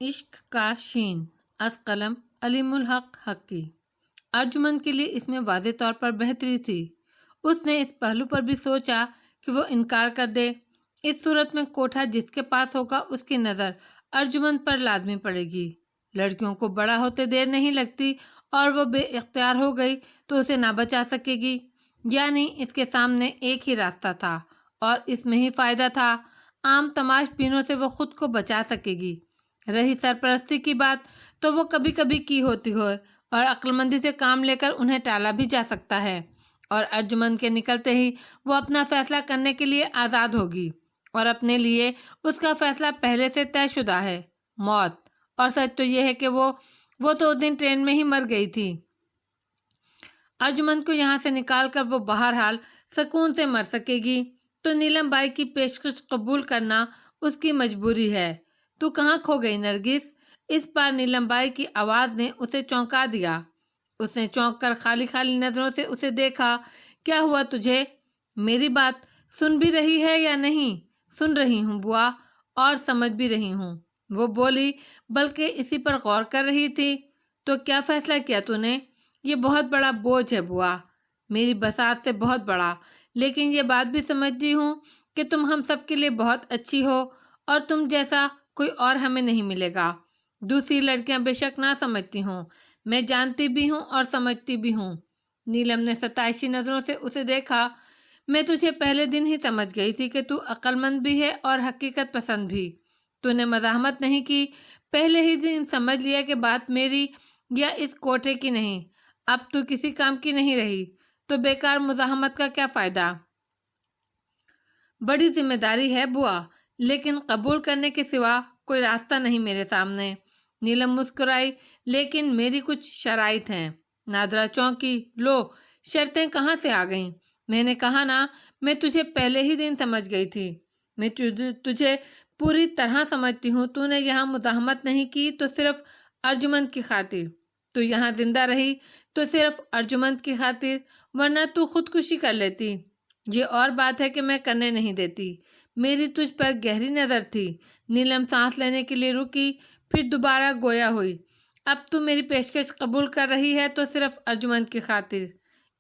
عشق کا شین از قلم علیم الحق حقی۔ ارجمن کے لیے اس میں واضح طور پر بہتری تھی۔ اس نے اس پہلو پر بھی سوچا کہ وہ انکار کر دے۔ اس صورت میں کوٹھا جس کے پاس ہوگا اس کی نظر ارجمن پر لازمی پڑے گی۔ لڑکیوں کو بڑا ہوتے دیر نہیں لگتی، اور وہ بے اختیار ہو گئی تو اسے نہ بچا سکے گی۔ یعنی اس کے سامنے ایک ہی راستہ تھا، اور اس میں ہی فائدہ تھا۔ عام تماش بینوں سے وہ خود کو بچا سکے گی۔ رہی سرپرستی کی بات تو وہ کبھی کبھی کی ہوتی ہو، اور عقلمندی سے کام لے کر انہیں ٹالا بھی جا سکتا ہے، اور ارجمن کے نکلتے ہی وہ اپنا فیصلہ کرنے کے لیے آزاد ہوگی، اور اپنے لیے اس کا فیصلہ پہلے سے طے شدہ ہے، موت۔ اور سچ تو یہ ہے کہ وہ تو اس دن ٹرین میں ہی مر گئی تھی۔ ارجمن کو یہاں سے نکال کر وہ بہرحال سکون سے مر سکے گی، تو نیلم بائی کی پیشکش قبول کرنا اس کی مجبوری ہے۔ تو کہاں کھو گئی نرگس؟ اس بار نیلم بائی کی آواز نے اسے چونکا دیا۔ اس نے چونک کر خالی خالی نظروں سے اسے دیکھا۔ کیا ہوا تجھے؟ میری بات سن بھی رہی ہے یا نہیں؟ سن رہی ہوں بوا، اور سمجھ بھی رہی ہوں، وہ بولی، بلکہ اسی پر غور کر رہی تھی۔ تو کیا فیصلہ کیا تو نے؟ یہ بہت بڑا بوجھ ہے بوا، میری بساط سے بہت بڑا، لیکن یہ بات بھی سمجھتی ہوں کہ تم ہم سب کے لیے بہت اچھی ہو، اور تم جیسا کوئی اور ہمیں نہیں ملے گا۔ دوسری لڑکیاں بے شک نہ سمجھتی ہوں، میں جانتی بھی ہوں اور سمجھتی بھی ہوں۔ نیلم نے ستائشی نظروں سے اسے دیکھا۔ میں تجھے پہلے دن ہی سمجھ گئی تھی کہ تو عقل مند بھی ہے اور حقیقت پسند بھی۔ تو نے مزاحمت نہیں کی، پہلے ہی دن سمجھ لیا کہ بات میری یا اس کوٹھے کی نہیں۔ اب تو کسی کام کی نہیں رہی، تو بیکار مزاحمت کا کیا فائدہ؟ بڑی ذمہ داری ہے بوا، لیکن قبول کرنے کے سوا کوئی راستہ نہیں میرے سامنے۔ نیلم مسکرائی، لیکن میری کچھ شرائط ہیں۔ نادرا چونکی، لو، شرطیں کہاں سے آ گئیں؟ میں نے کہا نا، میں تجھے پہلے ہی دن سمجھ گئی تھی۔ میں تجھے پوری طرح سمجھتی ہوں۔ تو نے یہاں مزاحمت نہیں کی تو صرف ارجمن کی خاطر۔ تو یہاں زندہ رہی تو صرف ارجمن کی خاطر، ورنہ تو خودکشی کر لیتی۔ یہ اور بات ہے کہ میں کرنے نہیں دیتی۔ میری تجھ پر گہری نظر تھی۔ نیلم سانس لینے کے لیے رکی، پھر دوبارہ گویا ہوئی۔ اب تو میری پیشکش قبول کر رہی ہے تو صرف ارجمن کی خاطر۔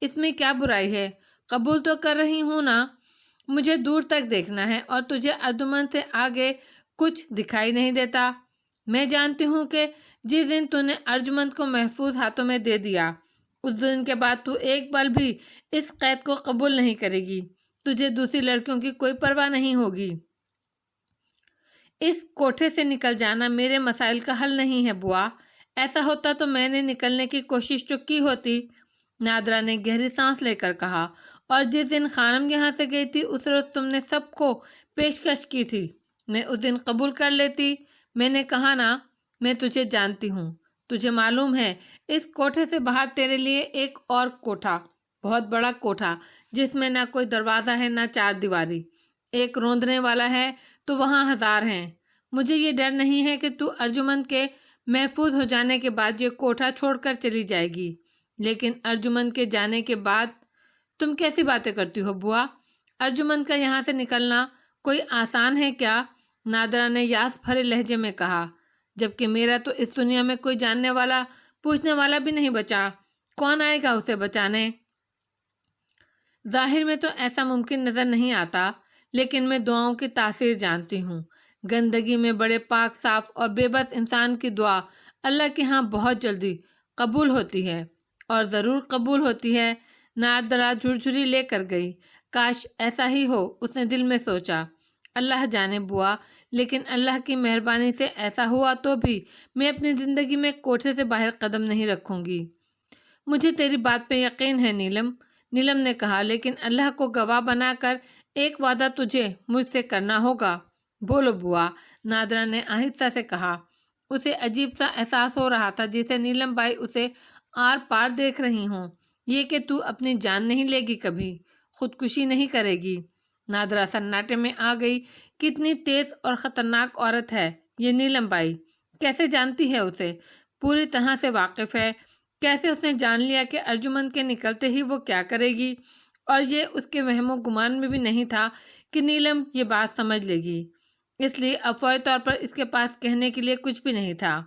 اس میں کیا برائی ہے؟ قبول تو کر رہی ہوں نا۔ مجھے دور تک دیکھنا ہے، اور تجھے ارجمن سے آگے کچھ دکھائی نہیں دیتا۔ میں جانتی ہوں کہ جس دن تو نے ارجمن کو محفوظ ہاتھوں میں دے دیا، اس دن کے بعد تو ایک پل بھی اس قید کو قبول نہیں کرے گی۔ تجھے دوسری لڑکیوں کی کوئی پرواہ نہیں ہوگی۔ اس کوٹھے سے نکل جانا میرے مسائل کا حل نہیں ہے بوا۔ ایسا ہوتا تو میں نے نکلنے کی کوشش تو کی ہوتی۔ نادرا نے گہری سانس لے کر کہا، اور جس دن خانم یہاں سے گئی تھی اس روز تم نے سب کو پیشکش کی تھی، میں اس دن قبول کر لیتی۔ میں نے کہا نا، میں تجھے جانتی ہوں۔ تجھے معلوم ہے اس کوٹھے سے باہر تیرے لیے ایک اور کوٹھا، بہت بڑا کوٹھا، جس میں نہ کوئی دروازہ ہے نہ چار دیواری، ایک روندنے والا ہے تو وہاں ہزار ہیں۔ مجھے یہ ڈر نہیں ہے کہ تو ارجمن کے محفوظ ہو جانے کے بعد یہ کوٹھا چھوڑ کر چلی جائے گی، لیکن ارجمن کے جانے کے بعد تم کیسی باتیں کرتی ہو بوا؟ ارجمن کا یہاں سے نکلنا کوئی آسان ہے کیا؟ نادرا نے یاس بھرے لہجے میں کہا، جبکہ میرا تو اس دنیا میں کوئی جاننے والا پوچھنے والا بھی نہیں بچا، کون آئے گا اسے بچانے؟ ظاہر میں تو ایسا ممکن نظر نہیں آتا، لیکن میں دعاؤں کی تاثیر جانتی ہوں۔ گندگی میں بڑے پاک صاف اور بے بس انسان کی دعا اللہ کے ہاں بہت جلدی قبول ہوتی ہے، اور ضرور قبول ہوتی ہے۔ نادرا جھرجھری لے کر گئی۔ کاش ایسا ہی ہو، اس نے دل میں سوچا۔ اللہ جانے بوا، لیکن اللہ کی مہربانی سے ایسا ہوا تو بھی میں اپنی زندگی میں کوٹھے سے باہر قدم نہیں رکھوں گی۔ مجھے تیری بات پہ یقین ہے نیلم نے کہا، لیکن اللہ کو گواہ بنا کر ایک وعدہ تجھے مجھ سے کرنا ہوگا۔ بولو بوا، نادرا نے آہستہ سے کہا۔ اسے عجیب سا احساس ہو رہا تھا، جیسے نیلم بائی اسے آر پار دیکھ رہی ہوں۔ یہ کہ تو اپنی جان نہیں لے گی، کبھی خودکشی نہیں کرے گی۔ نادرا سناٹے میں آ گئی۔ کتنی تیز اور خطرناک عورت ہے یہ نیلم بائی، کیسے جانتی ہے اسے؟ پوری طرح سے واقف ہے۔ کیسے اس نے جان لیا کہ ارجمن کے نکلتے ہی وہ کیا کرے گی؟ اور یہ اس کے وہم و گمان میں بھی نہیں تھا کہ نیلم یہ بات سمجھ لے گی۔ اس لیے اب فوری طور پر اس کے پاس کہنے کے لیے کچھ بھی نہیں تھا۔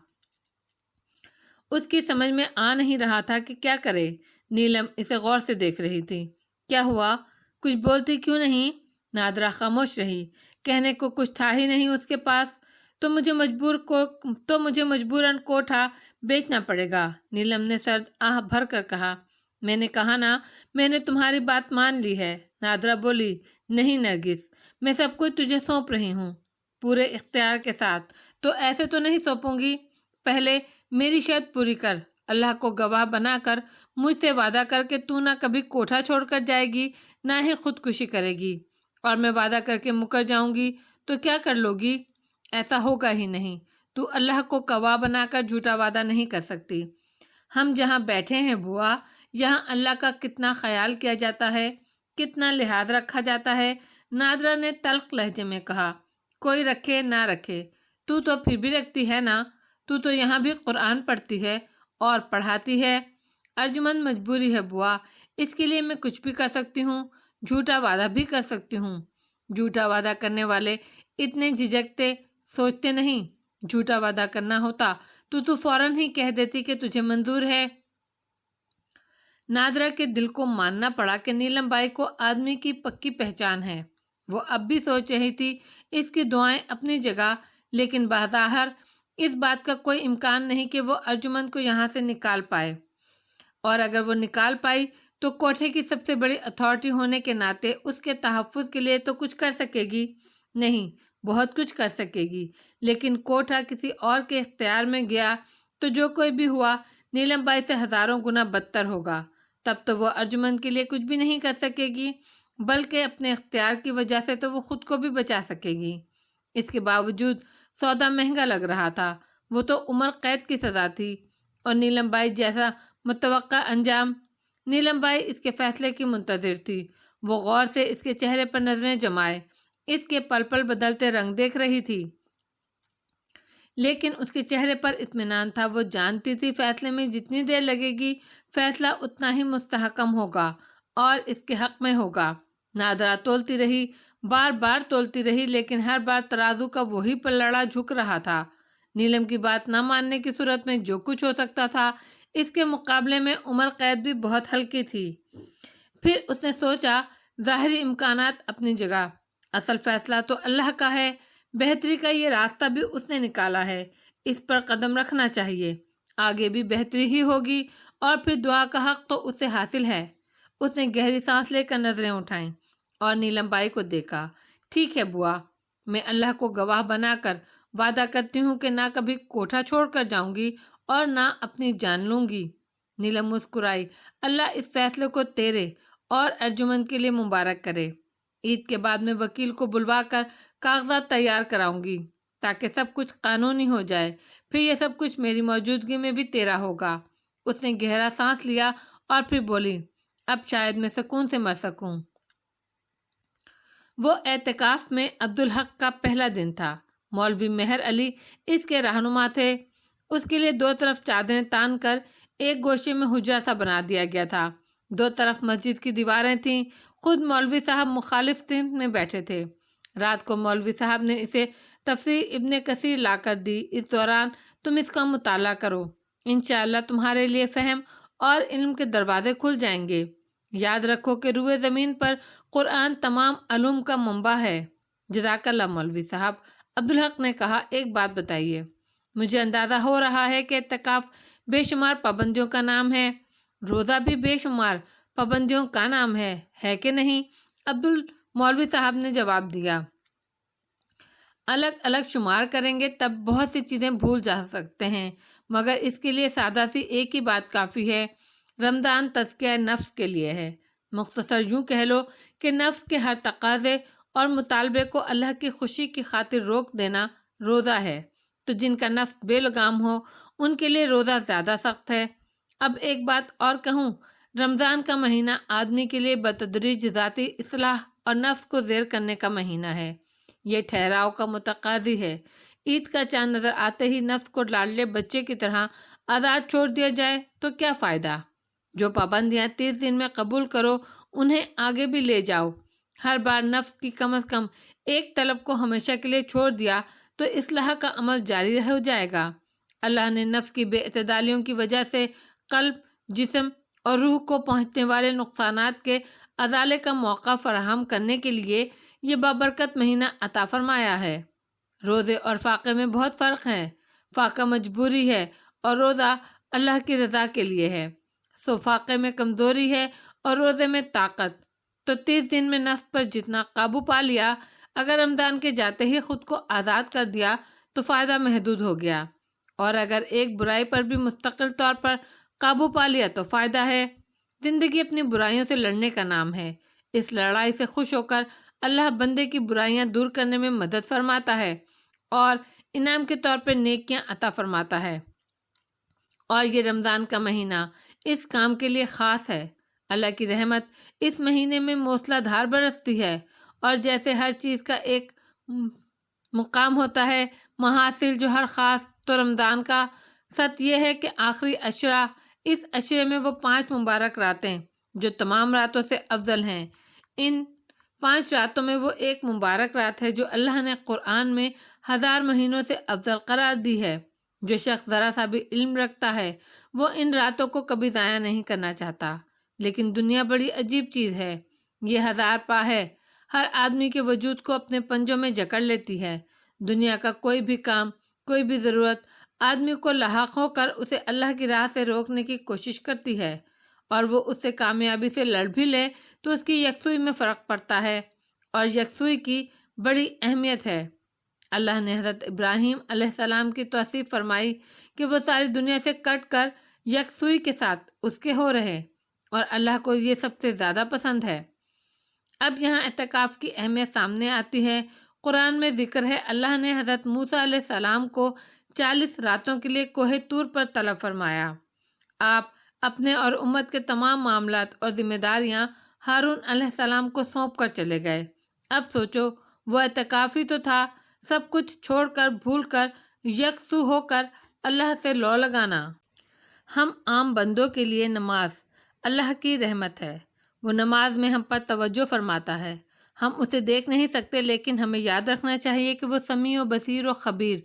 اس کی سمجھ میں آ نہیں رہا تھا کہ کیا کرے۔ نیلم اسے غور سے دیکھ رہی تھی۔ کیا ہوا؟ کچھ بولتی کیوں نہیں؟ نادرا خاموش رہی۔ کہنے کو کچھ تھا ہی نہیں اس کے پاس۔ تو مجھے مجبوراً کوٹھا بیچنا پڑے گا، نیلم نے سرد آہ بھر کر کہا۔ میں نے کہا نا، میں نے تمہاری بات مان لی ہے۔ نادرا بولی، نہیں نرگس، میں سب کچھ تجھے سونپ رہی ہوں، پورے اختیار کے ساتھ۔ تو ایسے تو نہیں سونپوں گی، پہلے میری شرط پوری کر۔ اللہ کو گواہ بنا کر مجھ سے وعدہ کر کہ تو نہ کبھی کوٹھا چھوڑ کر جائے گی، نہ ہی خودکشی کرے گی۔ اور میں وعدہ کر کے مکر جاؤں گی تو کیا کر لو گی؟ ایسا ہوگا ہی نہیں۔ تو اللہ کو گواہ بنا کر جھوٹا وعدہ نہیں کر سکتی۔ ہم جہاں بیٹھے ہیں بوا، یہاں اللہ کا کتنا خیال کیا جاتا ہے، کتنا لحاظ رکھا جاتا ہے، نادرا نے تلخ لہجے میں کہا۔ کوئی رکھے نہ رکھے، تو پھر بھی رکھتی ہے نا۔ تو یہاں بھی قرآن پڑھتی ہے اور پڑھاتی ہے۔ ارجمند مجبوری ہے بوا، اس کے لیے میں کچھ بھی کر سکتی ہوں، جھوٹا وعدہ بھی کر سکتی ہوں۔ جھوٹا وعدہ کرنے والے اتنے جھجکتے، سوچتے نہیں۔ جھوٹا وعدہ کرنا ہوتا تو فوراً ہی کہہ دیتی کہ تجھے منظور ہے۔ نادرا کے دل کو ماننا پڑا کہ نیلم بائی کو آدمی کی پکی پہچان ہے۔ وہ اب بھی سوچ رہی تھی اس کی دعائیں اپنی جگہ، لیکن بظاہر اس بات کا کوئی امکان نہیں کہ وہ ارجمند کو یہاں سے نکال پائے، اور اگر وہ نکال پائی تو کوٹھے کی سب سے بڑی اتھارٹی ہونے کے ناطے اس کے تحفظ کے لیے تو کچھ کر سکے گی نہیں، بہت کچھ کر سکے گی، لیکن کوٹھا کسی اور کے اختیار میں گیا تو جو کوئی بھی ہوا نیلم بائی سے ہزاروں گنا بدتر ہوگا۔ تب تو وہ ارجمند کے لیے کچھ بھی نہیں کر سکے گی، بلکہ اپنے اختیار کی وجہ سے تو وہ خود کو بھی بچا سکے گی۔ اس کے باوجود سودا مہنگا لگ رہا تھا۔ وہ تو عمر قید کی سزا تھی، اور نیلم بائی جیسا متوقع انجام۔ نیلم بائی اس کے فیصلے کی منتظر تھی۔ وہ غور سے اس کے چہرے پر نظریں جمائے، اس کے پل پل بدلتے رنگ دیکھ رہی تھی، لیکن اس کے چہرے پر اطمینان تھا۔ وہ جانتی تھی فیصلے میں جتنی دیر لگے گی، فیصلہ اتنا ہی مستحکم ہوگا اور اس کے حق میں ہوگا۔ نادرا تولتی رہی، بار بار تولتی رہی، لیکن ہر بار ترازو کا وہی پلڑا جھک رہا تھا۔ نیلم کی بات نہ ماننے کی صورت میں جو کچھ ہو سکتا تھا، اس کے مقابلے میں عمر قید بھی بہت ہلکی تھی۔ پھر اس نے سوچا، ظاہری امکانات اپنی جگہ، اصل فیصلہ تو اللہ کا ہے۔ بہتری کا یہ راستہ بھی اس نے نکالا ہے، اس پر قدم رکھنا چاہیے۔ آگے بھی بہتری ہی ہوگی، اور پھر دعا کا حق تو اسے حاصل ہے۔ اس نے گہری سانس لے کر نظریں اٹھائیں اور نیلم بائی کو دیکھا۔ ٹھیک ہے بوا، میں اللہ کو گواہ بنا کر وعدہ کرتی ہوں کہ نہ کبھی کوٹھا چھوڑ کر جاؤں گی اور نہ اپنی جان لوں گی۔ نیلم مسکرائی۔ اللہ اس فیصلے کو تیرے اور ارجمند کے لیے مبارک کرے۔ عید کے بعد میں وکیل کو بلوا کر کاغذات تیار کراؤں گی تاکہ سب کچھ قانونی ہو جائے، پھر یہ سب کچھ میری موجودگی میں بھی تیرا ہوگا۔ اس نے گہرا سانس لیا اور پھر بولی، اب شاید میں سکون سے مر سکوں۔ وہ اعتکاف میں عبدالحق کا پہلا دن تھا۔ مولوی مہر علی اس کے رہنما تھے۔ اس کے لیے دو طرف چادریں تان کر ایک گوشے میں حجرہ سا بنا دیا گیا تھا۔ دو طرف مسجد کی دیواریں تھیں۔ خود مولوی صاحب مخالف سمت میں بیٹھے تھے۔ رات کو مولوی صاحب نے اسے تفسیر ابن کثیر لا کر دی۔ اس دوران تم اس کا مطالعہ کرو، انشاءاللہ تمہارے لیے فہم اور علم کے دروازے کھل جائیں گے۔ یاد رکھو کہ روئے زمین پر قرآن تمام علوم کا منبع ہے۔ جزاک اللہ مولوی صاحب، عبدالحق نے کہا۔ ایک بات بتائیے، مجھے اندازہ ہو رہا ہے کہ اعتکاف بے شمار پابندیوں کا نام ہے، روزہ بھی بے شمار پابندیوں کا نام ہے کہ نہیں؟ مولوی صاحب نے جواب دیا، الگ الگ شمار کریں گے تب بہت سی چیزیں بھول جا سکتے ہیں، مگر اس کے لیے سادہ سی ایک ہی بات کافی ہے، رمضان تزکیہ نفس کے لیے ہے۔ مختصر یوں کہہ لو کہ نفس کے ہر تقاضے اور مطالبے کو اللہ کی خوشی کی خاطر روک دینا روزہ ہے۔ تو جن کا نفس بے لگام ہو ان کے لیے روزہ زیادہ سخت ہے۔ اب ایک بات اور کہوں، رمضان کا مہینہ آدمی کے لیے بتدریج ذاتی اصلاح اور نفس کو زیر کرنے کا مہینہ ہے۔ یہ ٹھہراؤ کا متقاضی ہے۔ عید کا چاند نظر آتے ہی نفس کو لاڈلے بچے کی طرح آزاد چھوڑ دیا جائے تو کیا فائدہ؟ جو پابندیاں 30 دن میں قبول کرو انہیں آگے بھی لے جاؤ۔ ہر بار نفس کی کم از کم ایک طلب کو ہمیشہ کے لیے چھوڑ دیا تو اصلاح کا عمل جاری ہو جائے گا۔ اللہ نے نفس کی بے اعتدالیوں کی وجہ سے قلب، جسم اور روح کو پہنچنے والے نقصانات کے ازالے کا موقع فراہم کرنے کے لیے یہ بابرکت مہینہ عطا فرمایا ہے۔ روزے اور فاقے میں بہت فرق ہے۔ فاقہ مجبوری ہے اور روزہ اللہ کی رضا کے لیے ہے۔ سو فاقے میں کمزوری ہے اور روزے میں طاقت۔ تو 30 دن میں نفس پر جتنا قابو پا لیا، اگر رمضان کے جاتے ہی خود کو آزاد کر دیا تو فائدہ محدود ہو گیا، اور اگر ایک برائی پر بھی مستقل طور پر قابو پا لیا تو فائدہ ہے۔ زندگی اپنی برائیوں سے لڑنے کا نام ہے۔ اس لڑائی سے خوش ہو کر اللہ بندے کی برائیاں دور کرنے میں مدد فرماتا ہے اور انعام کے طور پر نیکیاں عطا فرماتا ہے۔ اور یہ رمضان کا مہینہ اس کام کے لیے خاص ہے۔ اللہ کی رحمت اس مہینے میں موسلا دھار برستی ہے، اور جیسے ہر چیز کا ایک مقام ہوتا ہے محاصل جو ہر خاص، تو رمضان کا سچ یہ ہے کہ آخری عشرہ، اس عشرے میں وہ 5 مبارک راتیں جو تمام راتوں سے افضل ہیں، ان 5 راتوں میں وہ ایک مبارک رات ہے جو اللہ نے قرآن میں 1000 مہینوں سے افضل قرار دی ہے۔ جو شخص ذرا سا بھی علم رکھتا ہے وہ ان راتوں کو کبھی ضائع نہیں کرنا چاہتا۔ لیکن دنیا بڑی عجیب چیز ہے، یہ 1000 پا ہے، ہر آدمی کے وجود کو اپنے پنجوں میں جکڑ لیتی ہے۔ دنیا کا کوئی بھی کام، کوئی بھی ضرورت آدمی کو لاحق ہو کر اسے اللہ کی راہ سے روکنے کی کوشش کرتی ہے، اور وہ اس سے کامیابی سے لڑ بھی لے تو اس کی یکسوئی میں فرق پڑتا ہے، اور یکسوئی کی بڑی اہمیت ہے۔ اللہ نے حضرت ابراہیم علیہ السلام کی توصیف فرمائی کہ وہ ساری دنیا سے کٹ کر یکسوئی کے ساتھ اس کے ہو رہے، اور اللہ کو یہ سب سے زیادہ پسند ہے۔ اب یہاں اعتکاف کی اہمیت سامنے آتی ہے۔ قرآن میں ذکر ہے اللہ نے حضرت موسیٰ علیہ السلام کو 40 راتوں کے لیے کوہ طور پر طلب فرمایا۔ آپ اپنے اور امت کے تمام معاملات اور ذمہ داریاں ہارون علیہ السلام کو سونپ کر چلے گئے۔ اب سوچو، وہ اعتکاف ہی تو تھا، سب کچھ چھوڑ کر، بھول کر، یکسو ہو کر اللہ سے لو لگانا۔ ہم عام بندوں کے لیے نماز اللہ کی رحمت ہے۔ وہ نماز میں ہم پر توجہ فرماتا ہے۔ ہم اسے دیکھ نہیں سکتے، لیکن ہمیں یاد رکھنا چاہیے کہ وہ سمیع و بصیر و خبیر،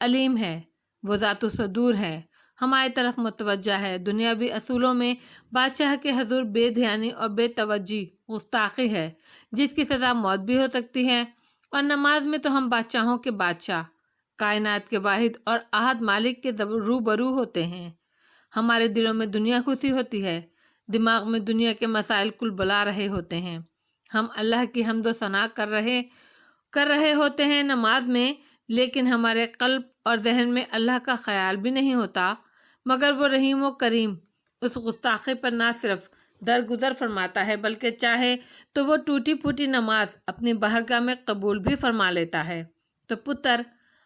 علیم ہے۔ وہ ذات و صدور ہے، ہماری طرف متوجہ ہے۔ دنیاوی اصولوں میں بادشاہ کے حضور بے دھیانی اور بے توجہی گستاخی ہے، جس کی سزا موت بھی ہو سکتی ہے، اور نماز میں تو ہم بادشاہوں کے بادشاہ، کائنات کے واحد اور احد مالک کے روبرو ہوتے ہیں۔ ہمارے دلوں میں دنیا خوشی ہوتی ہے، دماغ میں دنیا کے مسائل کل بلا رہے ہوتے ہیں۔ ہم اللہ کی حمد و ثنا کر رہے ہوتے ہیں نماز میں، لیکن ہمارے قلب اور ذہن میں اللہ کا خیال بھی نہیں ہوتا، مگر وہ رحیم و کریم اس گستاخی پر نہ صرف درگزر فرماتا ہے بلکہ چاہے تو وہ ٹوٹی پھوٹی نماز اپنی بارگاہ میں قبول بھی فرما لیتا ہے۔ تو پتر،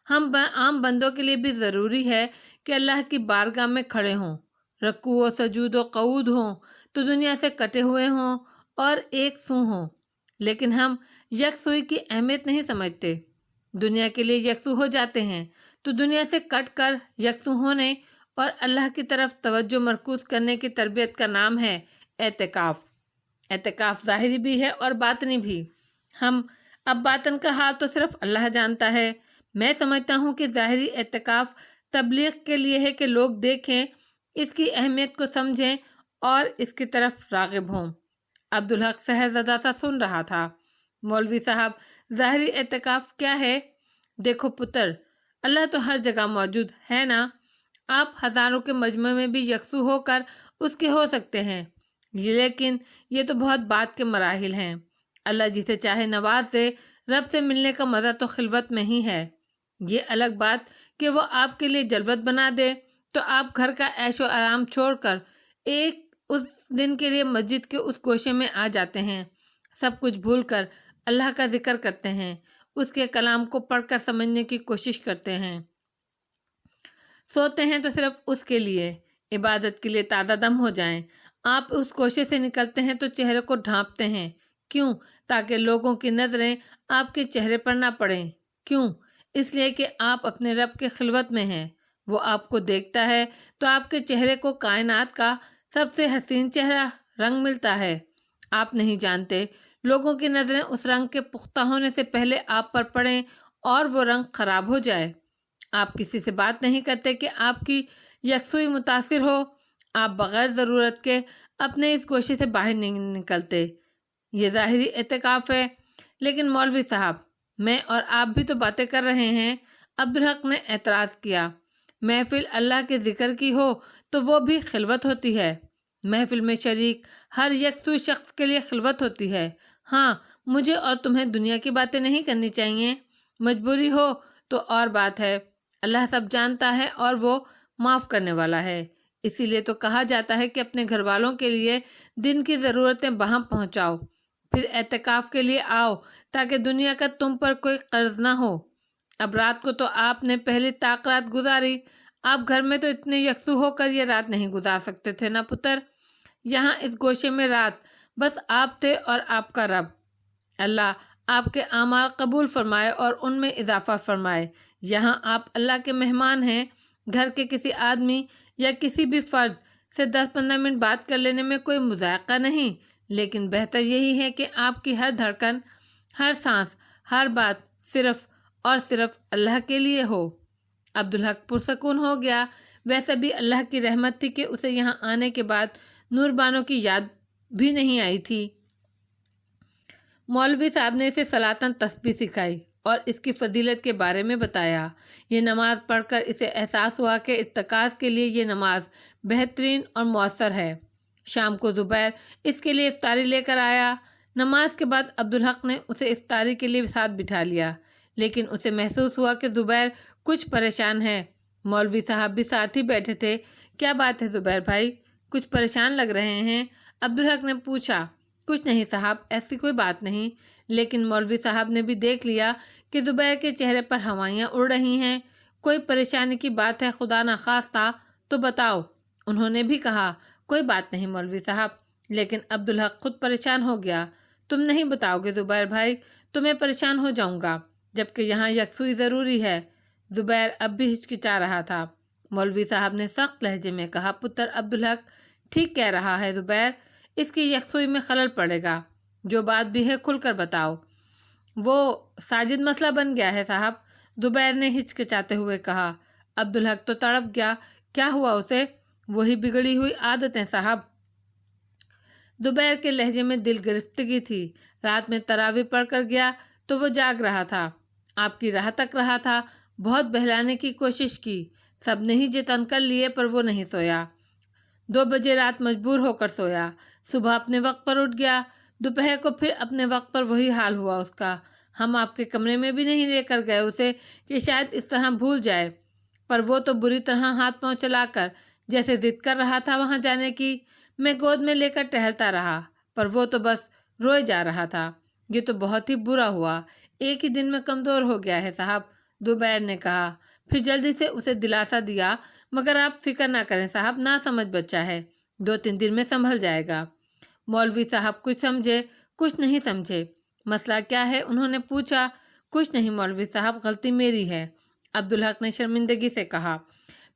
ہم عام بندوں کے لیے بھی ضروری ہے کہ اللہ کی بارگاہ میں کھڑے ہوں، رکوع و سجود و قعود ہوں تو دنیا سے کٹے ہوئے ہوں اور ایک سو ہوں۔ لیکن ہم یکسوئی کی اہمیت نہیں سمجھتے، دنیا کے لیے یکسو ہو جاتے ہیں، تو دنیا سے کٹ کر یکسو ہونے اور اللہ کی طرف توجہ مرکوز کرنے کی تربیت کا نام ہے اعتکاف۔ اعتکاف ظاہری بھی ہے اور باطنی بھی۔ اب باطن کا حال تو صرف اللہ جانتا ہے۔ میں سمجھتا ہوں کہ ظاہری اعتکاف تبلیغ کے لیے ہے کہ لوگ دیکھیں، اس کی اہمیت کو سمجھیں اور اس کی طرف راغب ہوں۔ عبدالحق سحرزادہ سا سن رہا تھا۔ مولوی صاحب، ظاہری اعتکاف کیا ہے؟ دیکھو پتر، اللہ تو ہر جگہ موجود ہے نا۔ آپ ہزاروں کے مجمع میں بھی یکسو ہو کر اس کے ہو سکتے ہیں، لیکن یہ تو بہت بعد کے مراحل ہیں۔ اللہ جسے چاہے نواز دے۔ رب سے ملنے کا مزہ تو خلوت میں ہی ہے۔ یہ الگ بات کہ وہ آپ کے لیے جلوت بنا دے تو آپ گھر کا عیش و آرام چھوڑ کر اس دن کے لیے مسجد کے اس گوشے میں آ جاتے ہیں، سب کچھ بھول کر اللہ کا ذکر کرتے ہیں، اس کے کلام کو پڑھ کر سمجھنے کی کوشش کرتے ہیں، سوتے ہیں تو صرف اس کے لیے، عبادت کے لیے تازہ دم ہو جائیں۔ آپ اس گوشے سے نکلتے ہیں تو چہرے کو ڈھانپتے ہیں، کیوں؟ تاکہ لوگوں کی نظریں آپ کے چہرے پر نہ پڑیں۔ کیوں؟ اس لیے کہ آپ اپنے رب کے خلوت میں ہیں، وہ آپ کو دیکھتا ہے تو آپ کے چہرے کو کائنات کا سب سے حسین چہرہ رنگ ملتا ہے۔ آپ نہیں جانتے لوگوں کی نظریں اس رنگ کے پختہ ہونے سے پہلے آپ پر پڑیں اور وہ رنگ خراب ہو جائے۔ آپ کسی سے بات نہیں کرتے کہ آپ کی یکسوئی متاثر ہو۔ آپ بغیر ضرورت کے اپنے اس گوشے سے باہر نہیں نکلتے۔ یہ ظاہری اعتکاف ہے۔ لیکن مولوی صاحب، میں اور آپ بھی تو باتیں کر رہے ہیں۔ عبدالحق نے اعتراض کیا۔ محفل اللہ کے ذکر کی ہو تو وہ بھی خلوت ہوتی ہے۔ محفل میں شریک ہر یکسوئی شخص کے لیے خلوت ہوتی ہے۔ ہاں، مجھے اور تمہیں دنیا کی باتیں نہیں کرنی چاہیے۔ مجبوری ہو تو اور بات ہے۔ اللہ سب جانتا ہے اور وہ معاف کرنے والا ہے۔ اسی لیے تو کہا جاتا ہے کہ اپنے گھر والوں کے لیے دن کی ضرورتیں وہاں پہنچاؤ، پھر اعتکاف کے لیے آؤ تاکہ دنیا کا تم پر کوئی قرض نہ ہو۔ اب رات کو تو آپ نے پہلی طاق رات گزاری۔ آپ گھر میں تو اتنے یکسو ہو کر یہ رات نہیں گزار سکتے تھے نا پتر۔ یہاں اس گوشے میں رات بس آپ تھے اور آپ کا رب۔ اللہ آپ کے اعمال قبول فرمائے اور ان میں اضافہ فرمائے۔ یہاں آپ اللہ کے مہمان ہیں۔ گھر کے کسی آدمی یا کسی بھی فرد سے 10-15 منٹ بات کر لینے میں کوئی مذائقہ نہیں، لیکن بہتر یہی ہے کہ آپ کی ہر دھڑکن، ہر سانس، ہر بات صرف اور صرف اللہ کے لیے ہو۔ عبدالحق پرسکون ہو گیا۔ ویسے بھی اللہ کی رحمت تھی کہ اسے یہاں آنے کے بعد نور بانو کی یاد بھی نہیں آئی تھی۔ مولوی صاحب نے اسے صلاتاً تسبیح سکھائی اور اس کی فضیلت کے بارے میں بتایا۔ یہ نماز پڑھ کر اسے احساس ہوا کہ اتقاض کے لیے یہ نماز بہترین اور مؤثر ہے۔ شام کو زبیر اس کے لیے افطاری لے کر آیا۔ نماز کے بعد عبدالحق نے اسے افطاری کے لیے ساتھ بٹھا لیا، لیکن اسے محسوس ہوا کہ زبیر کچھ پریشان ہے۔ مولوی صاحب بھی ساتھ ہی بیٹھے تھے۔ کیا بات ہے زبیر بھائی، کچھ پریشان لگ رہے ہیں؟ عبدالحق نے پوچھا۔ کچھ نہیں صاحب، ایسی کوئی بات نہیں۔ لیکن مولوی صاحب نے بھی دیکھ لیا کہ زبیر کے چہرے پر ہوائیاں اڑ رہی ہیں۔ کوئی پریشانی کی بات ہے خدا نخواستہ تو بتاؤ۔ انہوں نے بھی کہا، کوئی بات نہیں مولوی صاحب۔ لیکن عبدالحق خود پریشان ہو گیا۔ تم نہیں بتاؤ گے زبیر بھائی تو میں پریشان ہو جاؤں گا، جبکہ یہاں یکسوئی ضروری ہے۔ زبیر اب بھی ہچکچا رہا تھا۔ مولوی صاحب نے سخت لہجے میں کہا، پتر عبدالحق ٹھیک کہہ رہا ہے زبیر، اس کی یکسوئی میں خلل پڑے گا۔ جو بات بھی ہے کھل کر بتاؤ۔ وہ ساجد مسئلہ بن گیا ہے صاحب، زبیر نے ہچکچاتے ہوئے کہا۔ عبدالحق تو تڑپ گیا۔ کیا ہوا اسے؟ وہی بگڑی ہوئی عادتیں صاحب۔ زبیر کے لہجے میں دل گرفتگی تھی۔ رات میں تراویح پڑھ کر گیا تو وہ جاگ رہا تھا، آپ کی راہ تک رہا تھا۔ بہت بہلانے کی کوشش کی، سب نے ہی جتن کر لیے، پر وہ نہیں سویا۔ 2 بجے رات مجبور ہو کر سویا۔ صبح اپنے وقت پر اٹھ گیا۔ دوپہر کو پھر اپنے وقت پر وہی حال ہوا اس کا۔ ہم آپ کے کمرے میں بھی نہیں لے کر گئے اسے کہ شاید اس طرح بھول جائے، پر وہ تو بری طرح ہاتھ پاؤں چلا کر جیسے ضد کر رہا تھا وہاں جانے کی۔ میں گود میں لے کر ٹہلتا رہا، پر وہ تو بس روئے جا رہا تھا۔ یہ تو بہت ہی برا ہوا، ایک ہی دن میں کمزور ہو گیا ہے صاحب، زبیر نے کہا۔ پھر جلدی سے اسے دلاسا دیا، مگر آپ فکر نہ کریں صاحب، نہ سمجھ بچہ ہے، 2-3 دن میں سنبھل جائے گا۔ مولوی صاحب کچھ سمجھے کچھ نہیں سمجھے۔ مسئلہ کیا ہے انہوں نے پوچھا۔ کچھ نہیں مولوی صاحب، غلطی میری ہے، عبدالحق نے شرمندگی سے کہا۔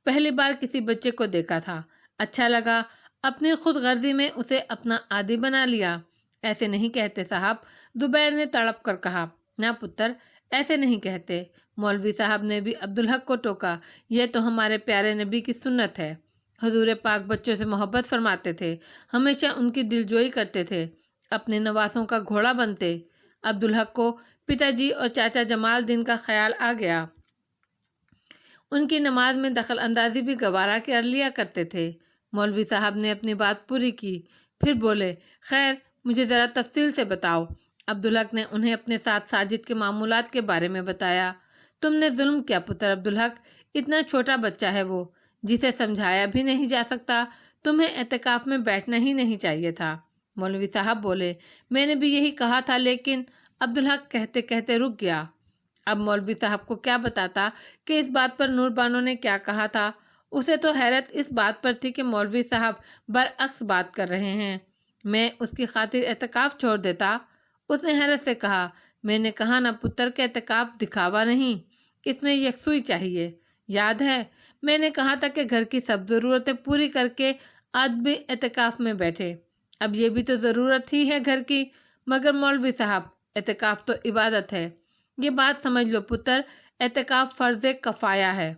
پہلی بار کسی بچے کو دیکھا تھا، اچھا لگا، اپنی خود غرضی میں اسے اپنا عادی بنا لیا۔ ایسے نہیں کہتے صاحب، زبیر نے تڑپ کر کہا۔ نہ پتر، ایسے نہیں کہتے۔ مولوی صاحب نے بھی عبدالحق کو ٹوکا۔ یہ تو ہمارے پیارے نبی کی سنت ہے۔ حضور پاک بچوں سے محبت فرماتے تھے، ہمیشہ ان کی دلجوئی کرتے تھے، اپنے نواسوں کا گھوڑا بنتے۔ عبدالحق کو پتا جی اور چاچا جمال دین کا خیال آ گیا۔ ان کی نماز میں دخل اندازی بھی گوارا کر لیا کرتے تھے۔ مولوی صاحب نے اپنی بات پوری کی، پھر بولے، خیر مجھے ذرا تفصیل سے بتاؤ۔ عبدالحق نے انہیں اپنے ساتھ ساجد کے معمولات کے بارے میں بتایا۔ تم نے ظلم کیا پتر عبدالحق، اتنا چھوٹا بچہ ہے وہ، جسے سمجھایا بھی نہیں جا سکتا۔ تمہیں اعتکاف میں بیٹھنا ہی نہیں چاہیے تھا۔ مولوی صاحب بولے، میں نے بھی یہی کہا تھا، لیکن عبدالحق کہتے کہتے رک گیا۔ اب مولوی صاحب کو کیا بتاتا کہ اس بات پر نور بانو نے کیا کہا تھا۔ اسے تو حیرت اس بات پر تھی کہ مولوی صاحب برعکس بات کر رہے ہیں۔ میں اس کی خاطر اعتکاف چھوڑ دیتا؟ اس نے حیرت سے کہا، میں نے کہا نا پتر کہ اعتکاف دکھاوا نہیں، اس میں یکسوئی چاہیے۔ یاد ہے میں نے کہا تھا کہ گھر کی سب ضرورتیں پوری کر کے آدمی اعتکاف میں بیٹھے۔ اب یہ بھی تو ضرورت ہی ہے گھر کی، مگر مولوی صاحب اعتکاف تو عبادت ہے۔ یہ بات سمجھ لو پتر، اعتکاف فرض کفایہ ہے۔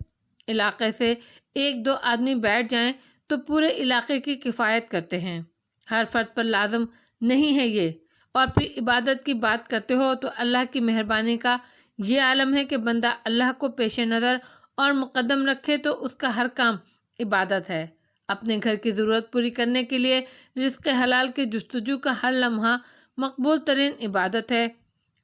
علاقے سے 1-2 آدمی بیٹھ جائیں تو پورے علاقے کی کفایت کرتے ہیں، ہر فرد پر لازم نہیں ہے یہ۔ اور پھر عبادت کی بات کرتے ہو تو اللہ کی مہربانی کا یہ عالم ہے کہ بندہ اللہ کو پیش نظر اور مقدم رکھے تو اس کا ہر کام عبادت ہے۔ اپنے گھر کی ضرورت پوری کرنے کے لیے رزق حلال کی جستجو کا ہر لمحہ مقبول ترین عبادت ہے۔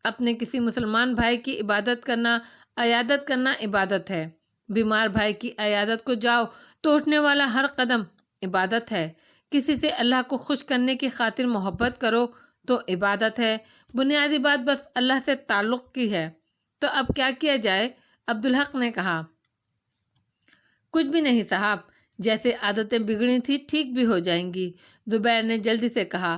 اپنے کسی مسلمان بھائی کی عبادت کرنا، عیادت کرنا عبادت ہے۔ بیمار بھائی کی عیادت کو جاؤ تو اٹھنے والا ہر قدم عبادت ہے۔ کسی سے اللہ کو خوش کرنے کی خاطر محبت کرو تو عبادت ہے۔ بنیادی بات بس اللہ سے تعلق کی ہے۔ تو اب کیا کیا جائے؟ عبدالحق نے کہا۔ کچھ بھی نہیں صاحب، جیسے عادتیں بگڑی تھی ٹھیک بھی ہو جائیں گی۔ زبیر نے جلدی سے کہا۔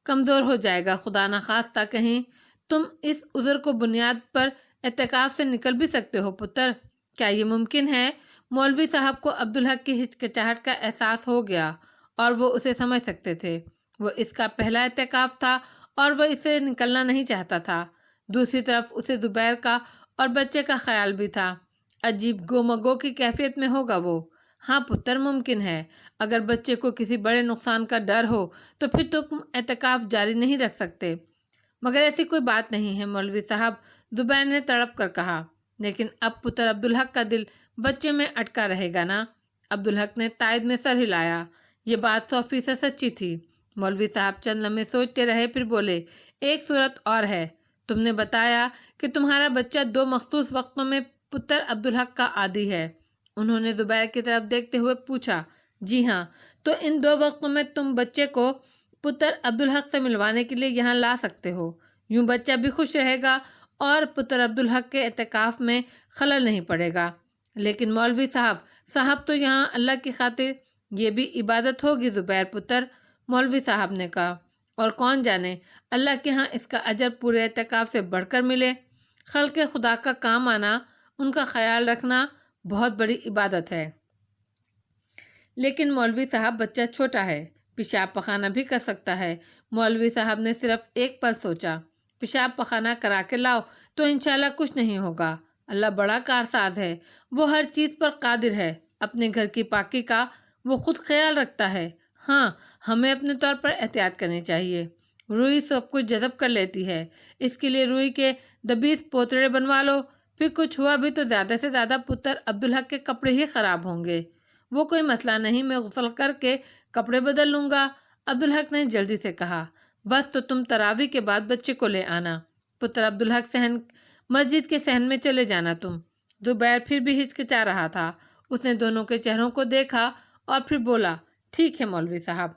کمزور ہو جائے گا خدا نخواستہ کہیں۔ تم اس عذر کو بنیاد پر اعتکاف سے نکل بھی سکتے ہو پتر، کیا یہ ممکن ہے؟ مولوی صاحب کو عبدالحق کی ہچکچاہٹ کا احساس ہو گیا اور وہ اسے سمجھ سکتے تھے۔ وہ اس کا پہلا اعتکاف تھا اور وہ اس سے نکلنا نہیں چاہتا تھا۔ دوسری طرف اسے زبیر کا اور بچے کا خیال بھی تھا۔ عجیب گومگو کی کیفیت میں ہوگا وہ۔ ہاں پتر، ممکن ہے۔ اگر بچے کو کسی بڑے نقصان کا ڈر ہو تو پھر تم اعتکاف جاری نہیں رکھ سکتے۔ مگر ایسی کوئی بات نہیں ہے مولوی صاحب، زبیر نے تڑپ کر کہا۔ لیکن اب پتر عبدالحق کا دل بچے میں اٹکا رہے گا نا؟ عبدالحق نے تائید میں سر ہلایا۔ یہ بات 100% سچی تھی۔ مولوی صاحب چند لمحے سوچتے رہے، پھر بولے، ایک صورت اور ہے۔ تم نے بتایا کہ تمہارا بچہ 2 مخصوص وقتوں میں پتر عبدالحق کا عادی ہے۔ انہوں نے زبیر کی طرف دیکھتے ہوئے پوچھا۔ جی ہاں، تو ان 2 وقتوں میں تم بچے کو پتر عبدالحق سے ملوانے کے لیے یہاں لا سکتے ہو۔ یوں بچہ بھی خوش رہے گا اور پتر عبدالحق کے اعتکاف میں خلل نہیں پڑے گا۔ لیکن مولوی صاحب تو یہاں اللہ کی خاطر یہ بھی عبادت ہوگی زبیر پتر، مولوی صاحب نے کہا۔ اور کون جانے اللہ کے ہاں اس کا اجر پورے اعتکاف سے بڑھ کر ملے۔ خلق خدا کا کام آنا، ان کا خیال رکھنا بہت بڑی عبادت ہے۔ لیکن مولوی صاحب بچہ چھوٹا ہے، پیشاب پخانہ بھی کر سکتا ہے۔ مولوی صاحب نے صرف ایک پل سوچا۔ پیشاب پخانہ کرا کے لاؤ تو انشاءاللہ کچھ نہیں ہوگا۔ اللہ بڑا کارساز ہے، وہ ہر چیز پر قادر ہے۔ اپنے گھر کی پاکی کا وہ خود خیال رکھتا ہے۔ ہاں، ہمیں اپنے طور پر احتیاط کرنی چاہیے۔ روئی سب کچھ جذب کر لیتی ہے، اس کے لیے روئی کے 20 پوتڑے بنوا لو۔ پھر کچھ ہوا بھی تو زیادہ سے زیادہ پتر عبدالحق کے کپڑے ہی خراب ہوں گے۔ وہ کوئی مسئلہ نہیں، میں غسل کر کے کپڑے بدل لوں گا، عبدالحق نے جلدی سے کہا۔ بس تو تم تراویح کے بعد بچے کو لے آنا۔ پتر عبدالحق مسجد کے صحن میں چلے جانا تم۔ زبیر پھر بھی ہچکچا رہا تھا۔ اس نے دونوں کے چہروں کو دیکھا اور پھر بولا، ٹھیک ہے مولوی صاحب۔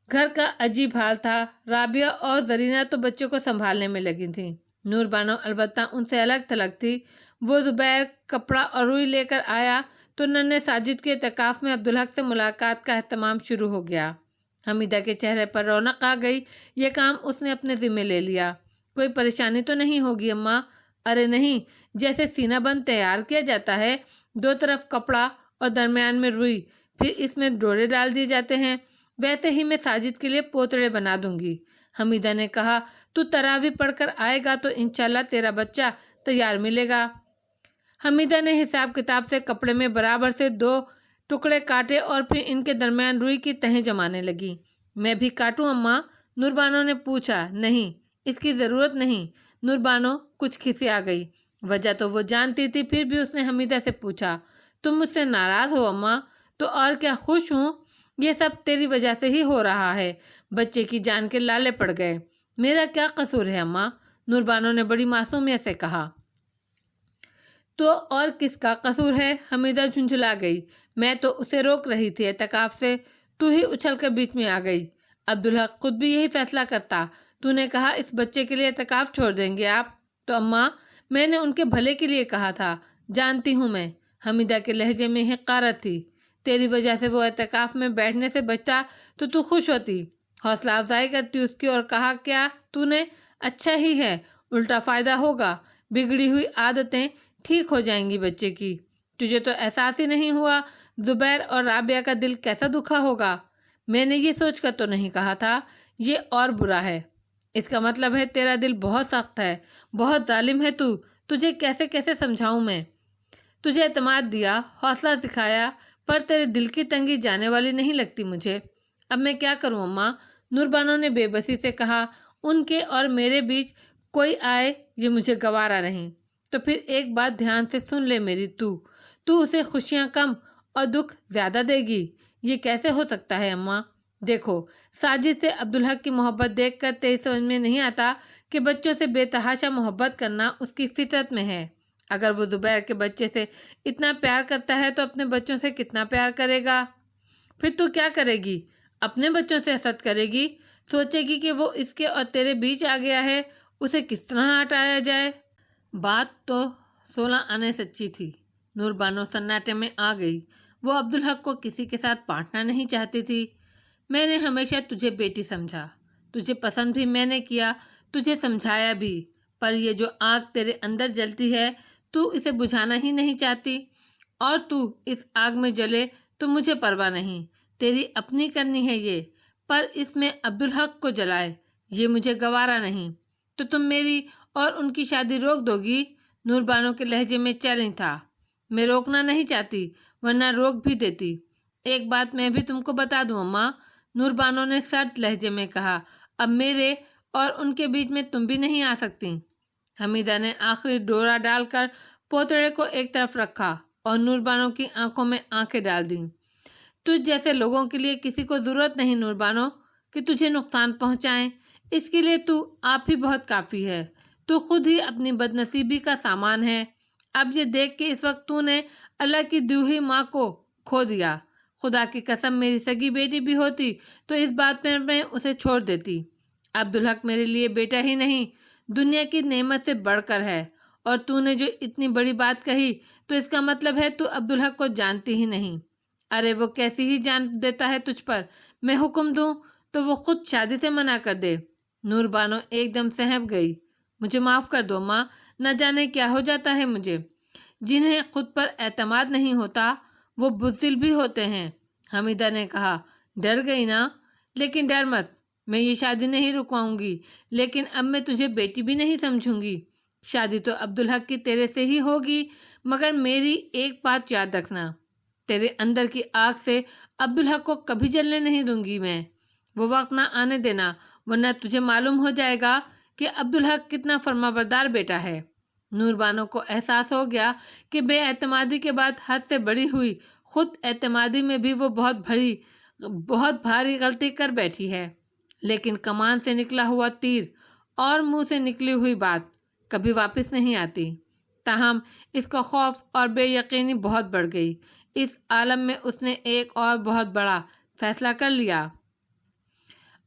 گھر کا عجیب حال تھا۔ رابعہ اور زرینہ تو بچے کو سنبھالنے میں لگی تھیں۔ نور بانو البتہ ان سے الگ تھلگ تھی۔ وہ زبیر کپڑا اور روئی لے کر آیا تو ننھے ساجد کے اعتکاف میں عبدالحق سے ملاقات کا اہتمام شروع ہو گیا۔ حمیدہ کے چہرے پر رونق آ گئی۔ یہ کام اس نے اپنے ذمہ لے لیا۔ کوئی پریشانی تو نہیں ہوگی اماں؟ ارے نہیں، جیسے سینہ بند تیار کیا جاتا ہے، 2 طرف کپڑا اور درمیان میں روئی، پھر اس میں ڈورے ڈال دیے جاتے ہیں، ویسے ہی میں ساجد کے لیے پوتڑے بنا دوں گی۔ حمیدہ نے کہا، تو تراویح پڑھ کر آئے گا تو انشاءاللہ تیرا بچہ تیار ملے گا۔ حمیدہ نے حساب کتاب سے کپڑے میں برابر سے 2 ٹکڑے کاٹے اور پھر ان کے درمیان روئی کی تہیں جمانے لگی۔ میں بھی کاٹوں اماں؟ نور بانو نے پوچھا۔ نہیں، اس کی ضرورت نہیں۔ نور بانو کچھ کھسی آ گئی۔ وجہ تو وہ جانتی تھی، پھر بھی اس نے حمیدہ سے پوچھا، تم مجھ سے ناراض ہو اماں؟ تو اور کیا، خوش ہوں۔ یہ سب تیری وجہ سے ہی ہو رہا ہے۔ بچے کی جان کے لالے پڑ گئے۔ میرا کیا قصور ہے اماں؟ نور بانو نے بڑی معصومیت سے کہا۔ تو اور کس کا قصور ہے؟ حمیدہ جھنجھلا گئی۔ میں تو اسے روک رہی تھی اعتکاف سے، تو ہی اچھل کر بیچ میں آ گئی۔ عبدالحق خود بھی یہی فیصلہ کرتا۔ تو نے کہا اس بچے کے لیے اعتکاف چھوڑ دیں گے آپ؟ تو اماں، میں نے ان کے بھلے کے لیے کہا تھا۔ جانتی ہوں میں۔ حمیدہ کے لہجے میں حقارت تھی۔ تیری وجہ سے وہ اعتکاف میں بیٹھنے سے بچتا تو خوش ہوتی، حوصلہ افزائی کرتی اس کی، اور کہا کیا تو نے؟ اچھا ہی ہے، الٹا فائدہ ہوگا، بگڑی ہوئی عادتیں ٹھیک ہو جائیں گی بچے کی۔ تجھے تو احساس ہی نہیں ہوا زبیر اور رابعہ کا دل کیسا دکھا ہوگا۔ میں نے یہ سوچ کر تو نہیں کہا تھا، یہ اور برا ہے۔ اس کا مطلب ہے تیرا دل بہت سخت ہے، بہت ظالم ہے تو، تجھے کیسے کیسے سمجھاؤں میں؟ تجھے اعتماد دیا، حوصلہ سکھایا، پر تیرے دل کی تنگی جانے والی نہیں لگتی مجھے۔ اب میں کیا کروں اماں؟ نور بانو نے بے بسی سے کہا۔ ان کے اور میرے بیچ کوئی آئے یہ مجھے گوارا نہیں۔ تو پھر ایک بات دھیان سے سن لے میری، تو اسے خوشیاں کم اور دکھ زیادہ دے گی؟ یہ کیسے ہو سکتا ہے اماں؟ دیکھو، ساجد سے عبدالحق کی محبت دیکھ کر تیری سمجھ میں نہیں آتا کہ بچوں سے بے تحاشا محبت کرنا اس کی فطرت میں ہے۔ اگر وہ زبیر کے بچے سے اتنا پیار کرتا ہے تو اپنے بچوں سے کتنا پیار کرے گا؟ پھر تو کیا کرے گی؟ اپنے بچوں سے حسد کرے گی، سوچے گی کہ وہ اس کے اور تیرے بیچ آ گیا ہے، اسے کس طرح ہٹایا جائے۔ بات تو 16 آنے سچی تھی۔ نور بانو سناٹے میں آ گئی۔ وہ عبدالحق کو کسی کے ساتھ بانٹنا نہیں چاہتی تھی۔ میں نے ہمیشہ تجھے بیٹی سمجھا، تجھے پسند بھی میں نے کیا، تجھے سمجھایا بھی، پر یہ جو آگ تیرے اندر جلتی ہے تو اسے بجھانا ہی نہیں چاہتی، اور تو اس آگ میں جلے تو مجھے پرواہ نہیں، تیری اپنی کرنی ہے یہ، پر اس میں عبدالحق کو جلائے یہ مجھے گوارا نہیں۔ تو تم میری اور ان کی شادی روک دو گی؟ نور بانو کے لہجے میں چیلنج تھا۔ میں روکنا نہیں چاہتی، ورنہ روک بھی دیتی۔ ایک بات میں بھی تم کو بتا دوں اماں، نور بانو نے سرد لہجے میں کہا، اب میرے اور ان کے بیچ میں تم بھی نہیں آ سکتی۔ حمیدہ نے آخری ڈورا ڈال کر پوتڑے کو ایک طرف رکھا اور نور بانو کی آنکھوں میں آنکھیں ڈال دیں۔ تجھ جیسے لوگوں کے لیے کسی کو ضرورت نہیں نور بانو کہ تجھے نقصان پہنچائیں، اس کے لیے تو آپ ہی بہت کافی ہے، تو خود ہی اپنی بد نصیبی کا سامان ہے۔ اب یہ دیکھ کہ اس وقت تو نے اللہ کی دی ہوئی ماں کو کھو دیا، خدا کی قسم میری سگی بیٹی بھی ہوتی تو اس بات پر میں اسے چھوڑ دیتی۔ عبدالحق میرے لیے بیٹا ہی نہیں، دنیا کی نعمت سے بڑھ کر ہے، اور تو نے جو اتنی بڑی بات کہی تو اس کا مطلب ہے تو عبدالحق کو جانتی ہی نہیں۔ ارے وہ کیسی ہی جان دیتا ہے تجھ پر؟ میں حکم دوں تو وہ خود شادی سے منع کر دے۔ نور بانو ایک دم سہم گئی۔ مجھے معاف کر دو ماں، نہ جانے کیا ہو جاتا ہے مجھے۔ جنہیں خود پر اعتماد نہیں ہوتا وہ بزدل بھی ہوتے ہیں۔ حمیدہ نے کہا، ڈر گئی نا؟ لیکن ڈر مت، میں یہ شادی نہیں رکواؤں گی، لیکن اب میں تجھے بیٹی بھی نہیں سمجھوں گی۔ شادی تو عبدالحق کی تیرے سے ہی ہوگی، مگر میری ایک بات یاد رکھنا، تیرے اندر کی آگ سے عبدالحق کو کبھی جلنے نہیں دوں گی میں۔ وہ وقت نہ آنے دینا، ورنہ تجھے معلوم ہو جائے گا کہ عبدالحق کتنا فرمانبردار بیٹا ہے۔ نور بانو کو احساس ہو گیا کہ بے اعتمادی کے بعد حد سے بڑی ہوئی خود اعتمادی میں بھی وہ بہت بھاری غلطی کر بیٹھی ہے۔ لیکن کمان سے نکلا ہوا تیر اور منہ سے نکلی ہوئی بات کبھی واپس نہیں آتی۔ تاہم اس کا خوف اور بے یقینی بہت بڑھ گئی۔ اس عالم میں اس نے ایک اور بہت بڑا فیصلہ کر لیا۔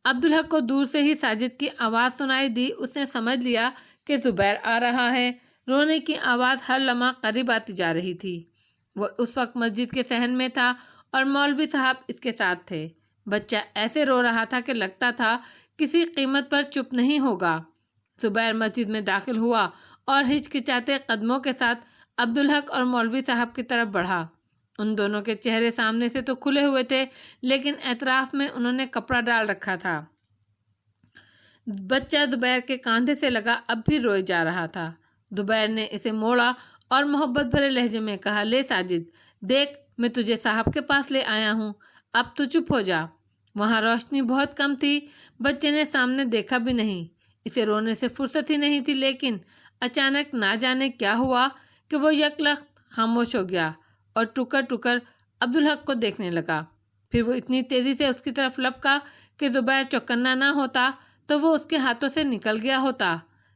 عبدالحق کو دور سے ہی ساجد کی آواز سنائی دی۔ اس نے سمجھ لیا کہ زبیر آ رہا ہے۔ رونے کی آواز ہر لمحہ قریب آتی جا رہی تھی۔ وہ اس وقت مسجد کے صحن میں تھا اور مولوی صاحب اس کے ساتھ تھے۔ بچہ ایسے رو رہا تھا کہ لگتا تھا کسی قیمت پر چپ نہیں ہوگا۔ زبیر مسجد میں داخل ہوا اور ہچکچاتے قدموں کے ساتھ عبدالحق اور مولوی صاحب کی طرف بڑھا۔ ان دونوں کے چہرے سامنے سے تو کھلے ہوئے تھے، لیکن اطراف میں انہوں نے کپڑا ڈال رکھا تھا۔ بچہ زبیر کے کاندھے سے لگا اب بھی روئے جا رہا تھا۔ زبیر نے اسے موڑا اور محبت بھرے لہجے میں کہا، لے ساجد، دیکھ میں تجھے صاحب کے پاس لے آیا ہوں، اب تو چپ ہو جا۔ وہاں روشنی بہت کم تھی، بچے نے سامنے دیکھا بھی نہیں، اسے رونے سے فرصت ہی نہیں تھی، لیکن اچانک نہ جانے کیا ہوا کہ وہ یک لخت خاموش ہو گیا اور ٹکر ٹکر عبدالحق کو دیکھنے لگا۔ پھر وہ اتنی تیزی سے اس کی طرف لپکا کہ زبیر چوکنا نہ ہوتا تو وہ اس کے ہاتھوں سے نکل گیا ہوتا۔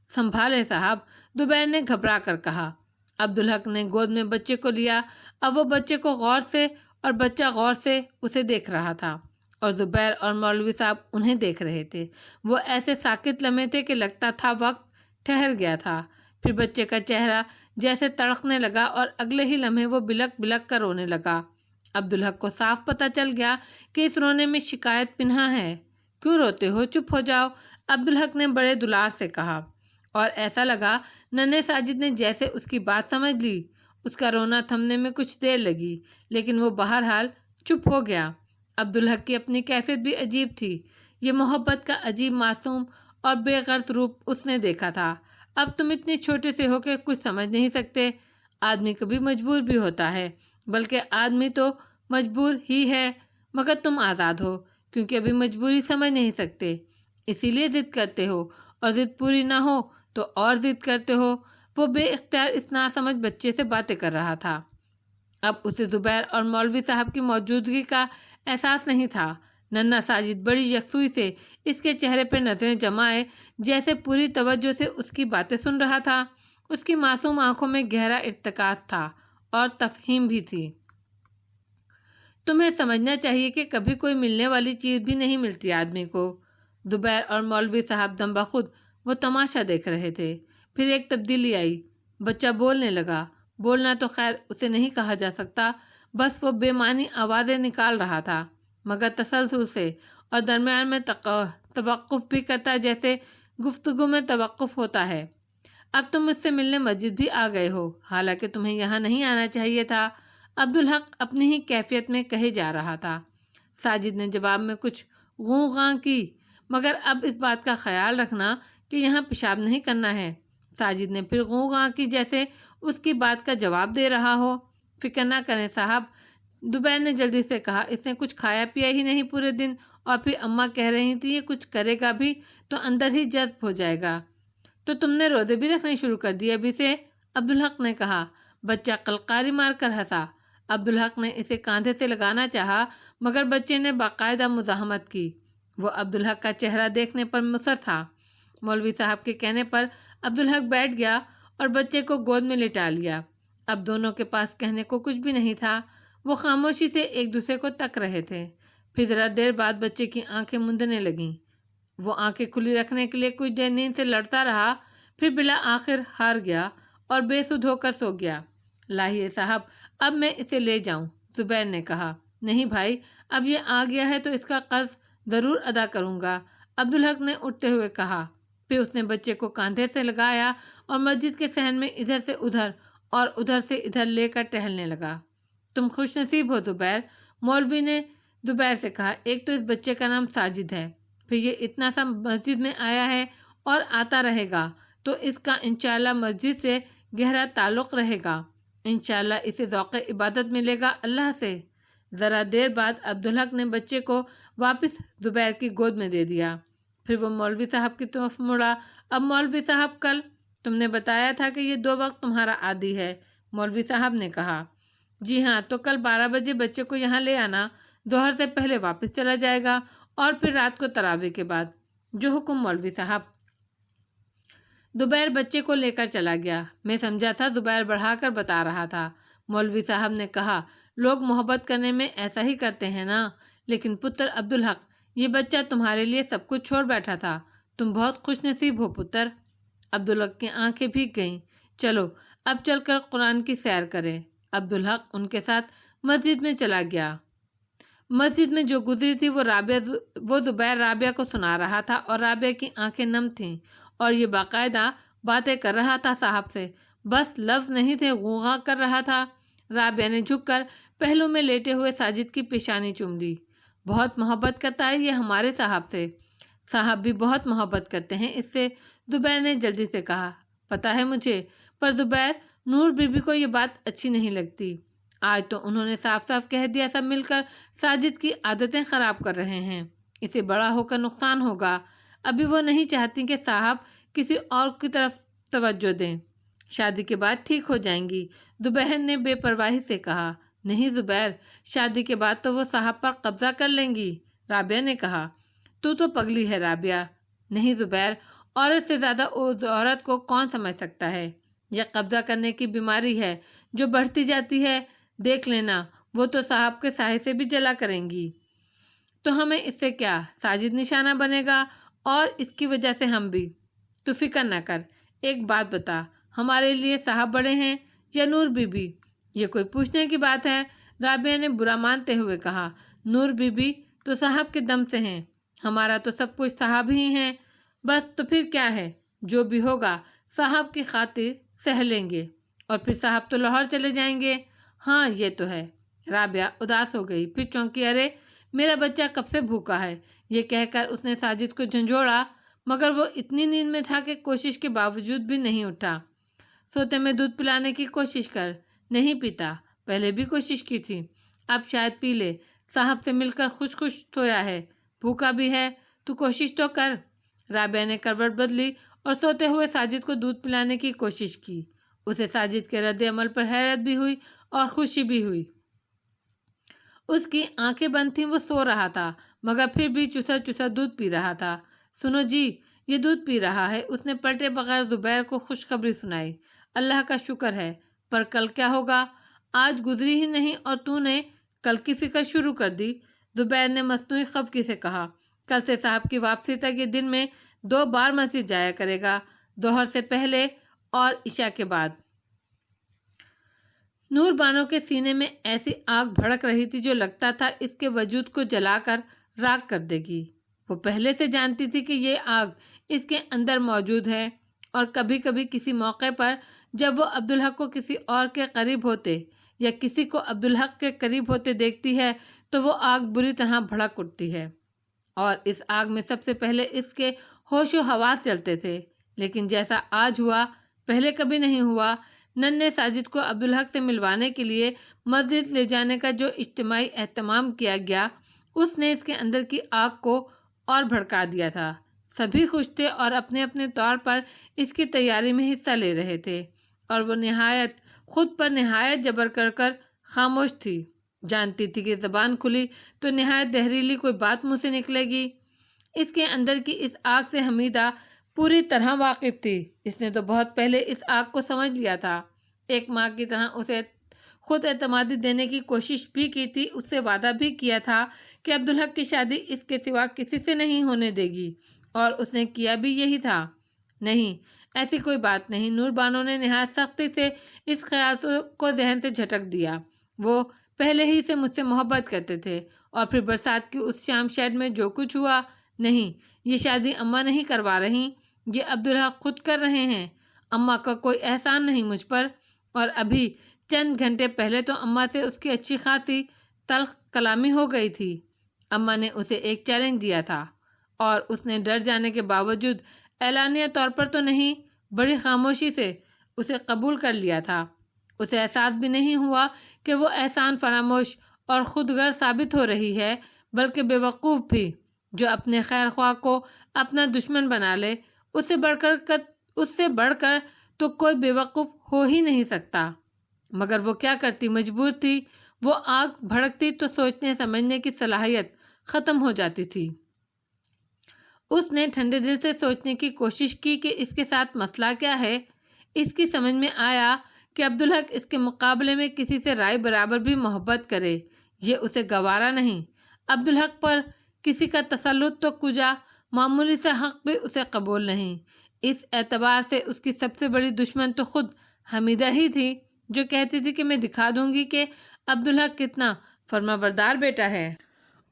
سنبھالے صاحب، زبیر نے گھبرا کر کہا۔ عبدالحق نے گود میں بچے کو لیا۔ اب وہ بچے کو غور سے اور بچہ غور سے اسے دیکھ رہا تھا، اور زبیر اور مولوی صاحب انہیں دیکھ رہے تھے۔ وہ ایسے ساکت لمحے تھے کہ لگتا تھا وقت ٹھہر گیا تھا۔ پھر بچے کا چہرہ جیسے تڑکنے لگا اور اگلے ہی لمحے وہ بلک بلک کر رونے لگا۔ عبدالحق کو صاف پتہ چل گیا کہ اس رونے میں شکایت پنہاں ہے۔ کیوں روتے ہو؟ چپ ہو جاؤ، عبدالحق نے بڑے دلار سے کہا، اور ایسا لگا ننھے ساجد نے جیسے اس کی بات سمجھ لی۔ اس کا رونا تھمنے میں کچھ دیر لگی، لیکن وہ بہرحال چپ ہو گیا۔ عبدالحق کی اپنی کیفیت بھی عجیب تھی۔ یہ محبت کا عجیب معصوم اور بے غرض روپ اس نے دیکھا تھا۔ اب تم اتنے چھوٹے سے ہو کے کچھ سمجھ نہیں سکتے۔ آدمی کبھی مجبور بھی ہوتا ہے، بلکہ آدمی تو مجبور ہی ہے، مگر تم آزاد ہو، کیونکہ ابھی مجبوری سمجھ نہیں سکتے، اسی لیے ضد کرتے ہو، اور ضد پوری نہ ہو تو اور ضد کرتے ہو۔ وہ بے اختیار اس ناسمجھ بچے سے باتیں کر رہا تھا۔ اب اسے زبیر اور مولوی صاحب کی موجودگی کا احساس نہیں تھا۔ ننھا ساجد بڑی یکسوئی سے اس کے چہرے پہ نظریں جمائے جیسے پوری توجہ سے اس کی باتیں سن رہا تھا۔ اس کی معصوم آنکھوں میں گہرا ارتکاز تھا اور تفہیم بھی تھی۔ تمہیں سمجھنا چاہیے کہ کبھی کوئی ملنے والی چیز بھی نہیں ملتی آدمی کو۔ زبیر اور مولوی صاحب دم بخود وہ تماشا دیکھ رہے تھے۔ پھر ایک تبدیلی آئی، بچہ بولنے لگا۔ بولنا تو خیر اسے نہیں کہا جا سکتا، بس وہ بے معنی آوازیں نکال رہا تھا، مگر تسلسل سے، اور درمیان میں توقف بھی کرتا جیسے گفتگو میں توقف ہوتا ہے۔ اب تم مجھ سے ملنے مسجد بھی آ گئے ہو، حالانکہ تمہیں یہاں نہیں آنا چاہیے تھا، عبدالحق اپنی ہی کیفیت میں کہے جا رہا تھا۔ ساجد نے جواب میں کچھ غوں غاں کی، مگر اب اس بات کا خیال رکھنا کہ یہاں پیشاب نہیں کرنا ہے۔ ساجد نے پھر غوں غاں کی جیسے اس کی بات کا جواب دے رہا ہو۔ فکر نہ کریں صاحب، زبیر نے جلدی سے کہا، اس نے کچھ کھایا پیا ہی نہیں پورے دن، اور پھر اماں کہہ رہی تھی یہ کچھ کرے گا بھی تو اندر ہی جذب ہو جائے گا۔ تو تم نے روزے بھی رکھنے شروع کر دیے ابھی سے؟ عبدالحق نے کہا۔ بچہ قلقاری مار کر ہنسا۔ عبدالحق نے اسے کاندھے سے لگانا چاہا، مگر بچے نے باقاعدہ مزاحمت کی۔ وہ عبدالحق کا چہرہ دیکھنے پر مصر تھا۔ مولوی صاحب کے کہنے پر عبدالحق بیٹھ گیا اور بچے کو گود میں لٹا لیا۔ اب دونوں کے پاس کہنے کو کچھ بھی نہیں تھا، وہ خاموشی سے ایک دوسرے کو تک رہے تھے۔ پھر ذرا دیر بعد بچے کی آنکھیں مندنے لگیں۔ وہ آنکھیں کھلی رکھنے کے لیے کچھ دیر نیند سے لڑتا رہا، پھر بالآخر ہار گیا اور بے سدھ ہو کر سو گیا۔ لاہیے صاحب، اب میں اسے لے جاؤں؟ زبیر نے کہا۔ نہیں بھائی، اب یہ آ گیا ہے تو اس کا قرض ضرور ادا کروں گا، عبدالحق نے اٹھتے ہوئے کہا۔ پھر اس نے بچے کو کاندھے سے لگایا اور مسجد کے صحن میں ادھر سے ادھر اور ادھر سے ادھر لے کر ٹہلنے لگا۔ تم خوش نصیب ہو زبیر، مولوی نے زبیر سے کہا۔ ایک تو اس بچے کا نام ساجد ہے، پھر یہ اتنا سا مسجد میں آیا ہے اور آتا رہے گا، تو اس کا انشاءاللہ مسجد سے گہرا تعلق رہے گا، انشاءاللہ اسے ذوق عبادت ملے گا اللہ سے۔ ذرا دیر بعد عبدالحق نے بچے کو واپس زبیر کی گود میں دے دیا۔ پھر وہ مولوی صاحب کی طرف مڑا۔ اب مولوی صاحب، کل تم نے بتایا تھا کہ یہ 2 وقت تمہارا عادی ہے، مولوی صاحب نے کہا۔ جی ہاں، تو کل 12 بجے بچے کو یہاں لے آنا، ظہر سے پہلے واپس چلا جائے گا، اور پھر رات کو تراویح کے بعد۔ جو حکم مولوی صاحب۔ زبیر بچے کو لے کر چلا گیا۔ میں سمجھا تھا زبیر بڑھا کر بتا رہا تھا، مولوی صاحب نے کہا۔ لوگ محبت کرنے میں ایسا ہی کرتے ہیں نا، لیکن پتر عبدالحق، یہ بچہ تمہارے لیے سب کچھ چھوڑ بیٹھا تھا، تم بہت خوش نصیب ہو پتر۔ عبدالحق کی آنکھیں بھیگ گئیں۔ چلو اب چل کر قرآن کی سیر کریں۔ عبدالحق ان کے ساتھ مسجد میں چلا گیا۔ مسجد میں جو گزری تھی وہ زبیر رابعہ کو سنا رہا تھا، اور رابعہ کی آنکھیں نم تھیں، اور یہ باقاعدہ باتیں کر رہا تھا صاحب سے، بس لفظ نہیں تھے، غوغا کر رہا تھا۔ رابعہ نے جھک کر پہلو میں لیٹے ہوئے ساجد کی پیشانی چوم لی۔ بہت محبت کرتا ہے یہ ہمارے صاحب سے، صاحب بھی بہت محبت کرتے ہیں اس سے، زبیر نے جلدی سے کہا۔ پتہ ہے مجھے، پر زبیر، نور بی بی کو یہ بات اچھی نہیں لگتی۔ آج تو انہوں نے صاف صاف کہہ دیا سب مل کر ساجد کی عادتیں خراب کر رہے ہیں، اسے بڑا ہو کر نقصان ہوگا۔ ابھی وہ نہیں چاہتی کہ صاحب کسی اور کی طرف توجہ دیں، شادی کے بعد ٹھیک ہو جائیں گی، زبیر نے بے پرواہی سے کہا۔ نہیں زبیر، شادی کے بعد تو وہ صاحب پر قبضہ کر لیں گی، رابعہ نے کہا۔ تو پگلی ہے رابعہ۔ نہیں زبیر، عورت سے زیادہ اس عورت کو کون سمجھ سکتا ہے؟ یہ قبضہ کرنے کی بیماری ہے جو بڑھتی جاتی ہے، دیکھ لینا، وہ تو صاحب کے سائے سے بھی جلا کریں گی، تو ہمیں اس سے کیا؟ ساجد نشانہ بنے گا اور اس کی وجہ سے ہم بھی۔ تو فکر نہ کر، ایک بات بتا، ہمارے لیے صاحب بڑے ہیں یا نور بی بی؟ یہ کوئی پوچھنے کی بات ہے، رابعہ نے برا مانتے ہوئے کہا۔ نور بی بی تو صاحب کے دم سے ہیں، ہمارا تو سب کچھ صاحب ہی ہیں، بس تو پھر کیا ہے، جو بھی ہوگا صاحب کی خاطر سہ لیں گے، اور پھر صاحب تو لاہور چلے جائیں گے۔ ہاں یہ تو ہے۔ رابعہ اداس ہو گئی، پھر چونکی، ارے میرا بچہ کب سے بھوکا ہے، یہ کہہ کر اس نے ساجد کو جھنجھوڑا، مگر وہ اتنی نیند میں تھا کہ کوشش کے باوجود بھی نہیں اٹھا۔ سوتے میں دودھ پلانے کی کوشش کر، نہیں پیتا، پہلے بھی کوشش کی تھی، اب شاید پی لے، صاحب سے مل کر خوش خوش سویا ہے، بھوکا بھی ہے، تو کوشش تو کر۔ رابعہ نے کروٹ بدلی اور سوتے ہوئے ساجد کو دودھ پلانے کی کوشش کی۔ اسے ساجد کے رد عمل پر حیرت بھی ہوئی اور خوشی بھی ہوئی۔ اس کی آنکھیں بند تھیں، وہ سو رہا تھا مگر پھر بھی چوتھا چوتھا دودھ پی رہا تھا۔ سنو جی، یہ دودھ پی رہا ہے، اس نے پلٹے بغیر زبیر کو خوشخبری سنائی۔ اللہ کا شکر ہے، پر کل کیا ہوگا؟ آج گزری ہی نہیں اور تو نے کل کی فکر شروع کر دی۔ زبیر نے مصنوعی خفگی سے کہا، کل سے صاحب کی واپسی تک یہ دن میں 2 بار مسجد جایا کرے گا، ظہر سے پہلے اور عشاء کے بعد۔ نور بانو کے سینے میں ایسی آگ بھڑک رہی تھی جو لگتا تھا اس کے وجود کو جلا کر راکھ کر دے گی۔ وہ پہلے سے جانتی تھی کہ یہ آگ اس کے اندر موجود ہے، اور کبھی کبھی کسی موقع پر جب وہ عبدالحق کو کسی اور کے قریب ہوتے یا کسی کو عبدالحق کے قریب ہوتے دیکھتی ہے تو وہ آگ بری طرح بھڑک اٹھتی ہے، اور اس آگ میں سب سے پہلے اس کے ہوش و حواس جلتے تھے۔ لیکن جیسا آج ہوا، پہلے کبھی نہیں ہوا۔ ننھے ساجد کو عبدالحق سے ملوانے کے لیے مسجد لے جانے کا جو اجتماعی اہتمام کیا گیا، اس نے اس کے اندر کی آگ کو اور بھڑکا دیا تھا۔ سبھی خوش تھے اور اپنے اپنے طور پر اس کی تیاری میں حصہ لے رہے تھے، اور وہ خود پر نہایت جبر کر کر خاموش تھی۔ جانتی تھی کہ زبان کھلی تو نہایت زہریلی کوئی بات منہ سے نکلے گی۔ اس کے اندر کی اس آگ سے حمیدہ پوری طرح واقف تھی۔ اس نے تو بہت پہلے اس آگ کو سمجھ لیا تھا۔ ایک ماں کی طرح اسے خود اعتمادی دینے کی کوشش بھی کی تھی، اس سے وعدہ بھی کیا تھا کہ عبدالحق کی شادی اس کے سوا کسی سے نہیں ہونے دے گی، اور اس نے کیا بھی یہی تھا۔ نہیں، ایسی کوئی بات نہیں۔ نور بانو نے نہایت سختی سے اس خیال کو ذہن سے جھٹک دیا۔ وہ پہلے ہی سے مجھ سے محبت کرتے تھے، اور پھر برسات کی اس شام شیڈ میں جو کچھ ہوا، نہیں، یہ شادی اماں نہیں کروا رہی، یہ عبدالحق خود کر رہے ہیں۔ اماں کا کوئی احسان نہیں مجھ پر۔ اور ابھی چند گھنٹے پہلے تو اماں سے اس کی اچھی خاصی تلخ کلامی ہو گئی تھی۔ اماں نے اسے ایک چیلنج دیا تھا، اور اس نے ڈر جانے کے باوجود اعلانیہ طور پر تو نہیں، بڑی خاموشی سے اسے قبول کر لیا تھا۔ اسے احساس بھی نہیں ہوا کہ وہ احسان فراموش اور خود غرض ثابت ہو رہی ہے، بلکہ بے وقوف بھی، جو اپنے خیر خواہ کو اپنا دشمن بنا لے۔ اس سے بڑھ کر تو کوئی بے وقوف ہو ہی نہیں سکتا۔ مگر وہ کیا کرتی، مجبور تھی۔ وہ آگ بھڑکتی تو سوچنے سمجھنے کی صلاحیت ختم ہو جاتی تھی۔ اس نے ٹھنڈے دل سے سوچنے کی کوشش کی کہ اس کے ساتھ مسئلہ کیا ہے۔ اس کی سمجھ میں آیا کہ عبدالحق اس کے مقابلے میں کسی سے رائے برابر بھی محبت کرے، یہ اسے گوارا نہیں۔ عبدالحق پر کسی کا تسلط تو کجا، معمولی سا حق بھی اسے قبول نہیں۔ اس اعتبار سے اس کی سب سے بڑی دشمن تو خود حمیدہ ہی تھی، جو کہتی تھی کہ میں دکھا دوں گی کہ عبدالحق کتنا فرمانبردار بیٹا ہے۔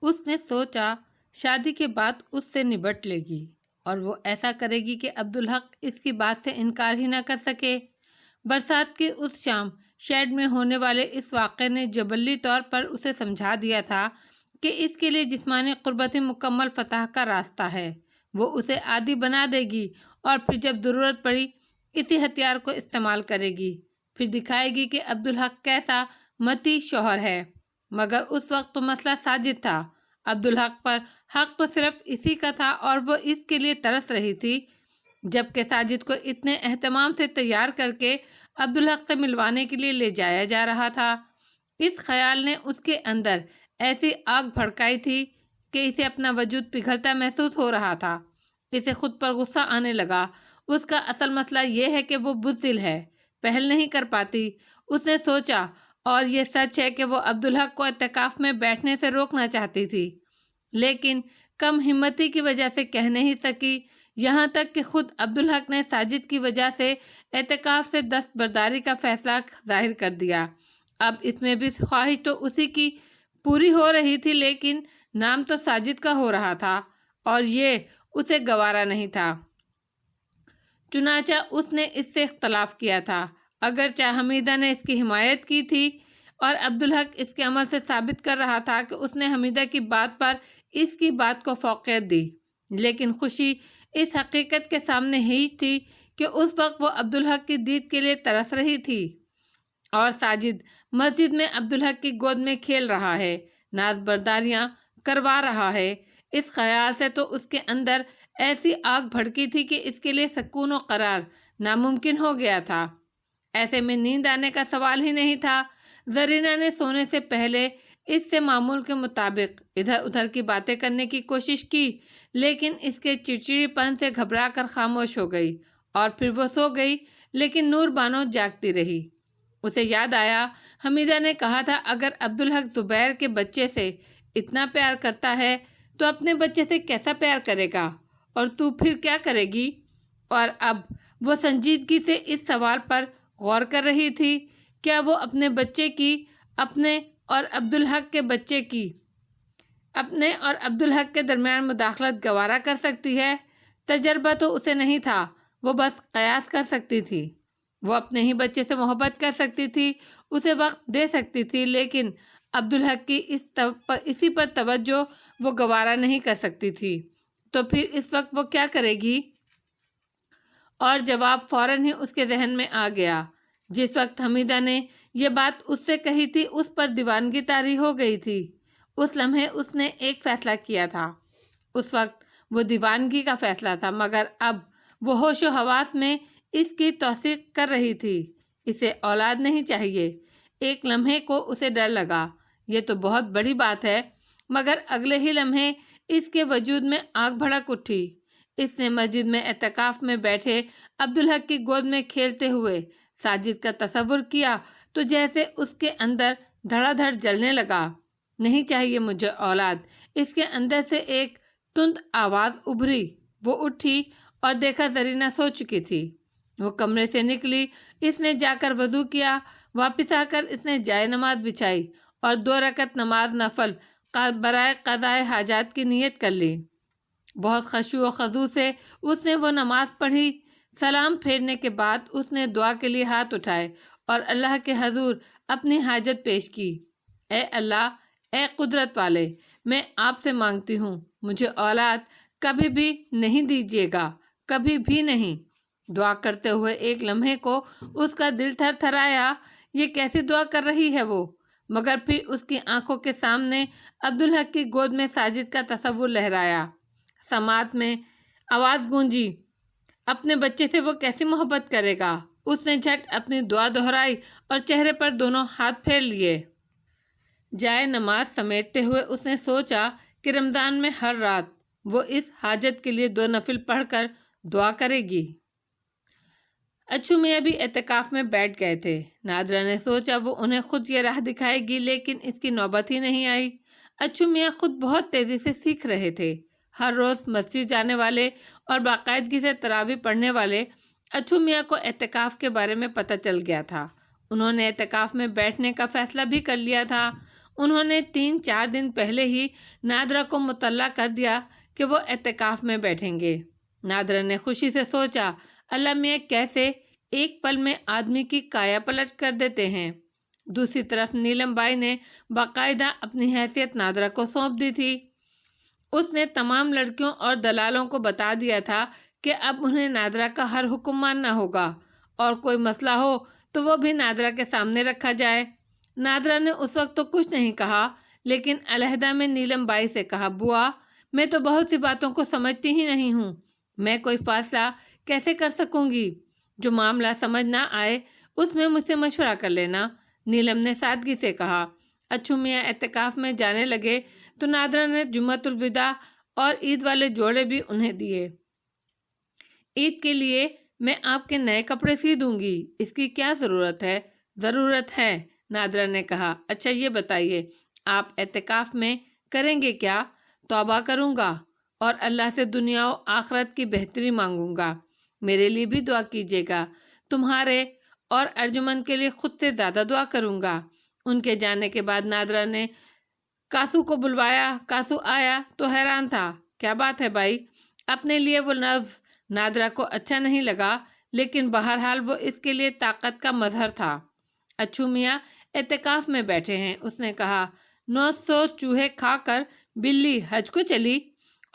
اس نے سوچا شادی کے بعد اس سے نبٹ لے گی، اور وہ ایسا کرے گی کہ عبدالحق اس کی بات سے انکار ہی نہ کر سکے۔ برسات کی اس شام شیڈ میں ہونے والے اس واقعے نے جبلی طور پر اسے سمجھا دیا تھا کہ اس کے لیے جسمانی قربت ہی مکمل فتح کا راستہ ہے۔ وہ اسے عادی بنا دے گی، اور پھر جب ضرورت پڑی اسی ہتھیار کو استعمال کرے گی، پھر دکھائے گی کہ عبدالحق کیسا متی شوہر ہے۔ مگر اس وقت تو مسئلہ ساجد تھا، عبدالحق پر حق تو صرف اسی کا تھا، اور وہ اس کے لیے ترس رہی تھی۔ جبکہ ساجد کو اتنے اہتمام سے تیار کر کے عبدالحق سے ملوانے کے لیے لے جایا جا رہا تھا، اس خیال نے اس کے اندر ایسی آگ بھڑکائی تھی کہ اسے اپنا وجود پگھلتا محسوس ہو رہا تھا۔ اسے خود پر غصہ آنے لگا۔ اس کا اصل مسئلہ یہ ہے کہ وہ بزدل ہے، پہل نہیں کر پاتی۔ اس نے سوچا، اور یہ سچ ہے کہ وہ عبدالحق کو اعتکاف میں بیٹھنے سے روکنا چاہتی تھی، لیکن کم ہمتی کی وجہ سے کہہ نہیں سکی، یہاں تک کہ خود عبدالحق نے ساجد کی وجہ سے اعتکاف سے دستبرداری کا فیصلہ ظاہر کر دیا۔ اب اس میں بھی خواہش تو اسی کی پوری ہو رہی تھی، لیکن نام تو ساجد کا ہو رہا تھا، اور یہ اسے گوارا نہیں تھا۔ چنانچہ اس نے اس سے اختلاف کیا تھا، اگرچہ حمیدہ نے اس کی حمایت کی تھی، اور عبدالحق اس کے عمل سے ثابت کر رہا تھا کہ اس نے حمیدہ کی بات پر اس کی بات کو فوقیت دی، لیکن خوشی اس حقیقت کے سامنے ہیج تھی کہ اس وقت وہ عبدالحق کی دید کے لیے ترس رہی تھی، اور ساجد مسجد میں عبدالحق کی گود میں کھیل رہا ہے، ناز برداریاں کروا رہا ہے۔ اس خیال سے تو اس کے اندر ایسی آگ بھڑکی تھی کہ اس کے لیے سکون و قرار ناممکن ہو گیا تھا۔ ایسے میں نیند آنے کا سوال ہی نہیں تھا۔ زرینہ نے سونے سے پہلے اس سے معمول کے مطابق ادھر ادھر کی باتیں کرنے کی کوشش کی، لیکن اس کے چڑچڑی پن سے گھبرا کر خاموش ہو گئی، اور پھر وہ سو گئی، لیکن نور بانو جاگتی رہی۔ اسے یاد آیا حمیدہ نے کہا تھا اگر عبدالحق زبیر کے بچے سے اتنا پیار کرتا ہے تو اپنے بچے سے کیسا پیار کرے گا، اور تو پھر کیا کرے گی؟ اور اب وہ سنجیدگی سے اس سوال پر غور کر رہی تھی، کیا وہ اپنے بچے کی، اپنے اور عبدالحق کے درمیان مداخلت گوارا کر سکتی ہے؟ تجربہ تو اسے نہیں تھا، وہ بس قیاس کر سکتی تھی۔ وہ اپنے ہی بچے سے محبت کر سکتی تھی، اسے وقت دے سکتی تھی، لیکن عبدالحق کی اسی پر توجہ وہ گوارا نہیں کر سکتی تھی۔ تو پھر اس وقت وہ کیا کرے گی؟ اور جواب فوراً ہی اس کے ذہن میں آ گیا۔ جس وقت حمیدہ نے یہ بات اس سے کہی تھی اس پر دیوانگی طاری ہو گئی تھی۔ اس لمحے اس نے ایک فیصلہ کیا تھا۔ اس وقت وہ دیوانگی کا فیصلہ تھا، مگر اب وہ ہوش و حواس میں اس کی توثیق کر رہی تھی۔ اسے اولاد نہیں چاہیے۔ ایک لمحے کو اسے ڈر لگا، یہ تو بہت بڑی بات ہے، مگر اگلے ہی لمحے اس کے وجود میں آگ بھڑک اٹھی۔ اس نے مسجد میں اعتکاف میں بیٹھے عبدالحق کی گود میں کھیلتے ہوئے ساجد کا تصور کیا تو جیسے اس کے اندر دھڑا دھڑ جلنے لگا۔ نہیں چاہیے مجھے اولاد۔ اس کے اندر سے ایک تند آواز ابھری۔ وہ اٹھی اور دیکھا زرینہ سو چکی تھی۔ وہ کمرے سے نکلی، اس نے جا کر وضو کیا، واپس آ کر اس نے جائے نماز بچھائی اور 2 رکعت نماز نفل برائے قضائے حاجات کی نیت کر لی۔ بہت خشوع و خضوع سے اس نے وہ نماز پڑھی۔ سلام پھیرنے کے بعد اس نے دعا کے لیے ہاتھ اٹھائے اور اللہ کے حضور اپنی حاجت پیش کی۔ اے اللہ، اے قدرت والے، میں آپ سے مانگتی ہوں مجھے اولاد کبھی بھی نہیں دیجیے گا، کبھی بھی نہیں۔ دعا کرتے ہوئے ایک لمحے کو اس کا دل تھر تھرایا۔ یہ کیسی دعا کر رہی ہے وہ؟ مگر پھر اس کی آنکھوں کے سامنے عبدالحق کی گود میں ساجد کا تصور لہرایا۔ سماعت میں آواز گونجی، اپنے بچے سے وہ کیسی محبت کرے گا؟ اس نے جھٹ اپنی دعا دہرائی اور چہرے پر دونوں ہاتھ پھیر لیے۔ جائے نماز سمیٹتے ہوئے اس نے سوچا کہ رمضان میں ہر رات وہ اس حاجت کے لیے 2 نفل پڑھ کر دعا کرے گی۔ اچھو میاں بھی اعتکاف میں بیٹھ گئے تھے۔ نادرہ نے سوچا وہ انہیں خود یہ راہ دکھائے گی، لیکن اس کی نوبت ہی نہیں آئی۔ اچھو میاں خود بہت تیزی سے سیکھ رہے تھے۔ ہر روز مسجد جانے والے اور باقاعدگی سے تراویح پڑھنے والے اچھو میاں کو اعتکاف کے بارے میں پتہ چل گیا تھا۔ انہوں نے اعتکاف میں بیٹھنے کا فیصلہ بھی کر لیا تھا۔ انہوں نے 3-4 دن پہلے ہی نادرہ کو مطلع کر دیا کہ وہ اعتکاف میں بیٹھیں گے۔ نادرہ نے خوشی سے سوچا، اللہ میاں کیسے ایک پل میں آدمی کی کایا پلٹ کر دیتے ہیں۔ دوسری طرف نیلم بائی نے باقاعدہ اپنی حیثیت نادرہ کو سونپ دی تھی۔ اس نے تمام لڑکیوں اور دلالوں کو بتا دیا تھا کہ اب انہیں نادرہ کا ہر حکم ماننا ہوگا، اور کوئی مسئلہ ہو تو وہ بھی نادرہ کے سامنے رکھا جائے۔ نادرہ نے اس وقت تو کچھ نہیں کہا، لیکن علیحدہ میں نیلم بائی سے کہا، بوا، میں تو بہت سی باتوں کو سمجھتی ہی نہیں ہوں، میں کوئی فیصلہ کیسے کر سکوں گی؟ جو معاملہ سمجھ نہ آئے اس میں مجھ سے مشورہ کر لینا۔ نیلم نے سادگی سے کہا۔ اچھو میاں اعتکاف میں جانے لگے تو نادرہ نے جمعۃ الوداع اور عید والے جوڑے بھی انہیں دیے۔ عید کے لیے میں آپ کے نئے کپڑے سی دوں گی، اس کی کیا ضرورت ہے؟ ضرورت ہے، نادرہ نے کہا۔ اچھا یہ بتائیے، آپ اعتکاف میں کریں گے کیا؟ توبہ کروں گا اور اللہ سے دنیا و آخرت کی بہتری مانگوں گا۔ میرے لیے بھی دعا کیجیے گا۔ تمہارے اور ارجمن کے لیے خود سے زیادہ دعا کروں گا۔ ان کے جانے کے بعد نادرہ نے کاسو کو بلوایا۔ کاسو آیا تو حیران تھا، کیا بات ہے بھائی؟ اپنے لیے وہ لفظ نادرہ کو اچھا نہیں لگا، لیکن بہرحال وہ اس کے لیے طاقت کا مظہر تھا۔ اچھو میاں اعتکاف میں بیٹھے ہیں، اس نے کہا۔ 900 چوہے کھا کر بلی حج کو چلی،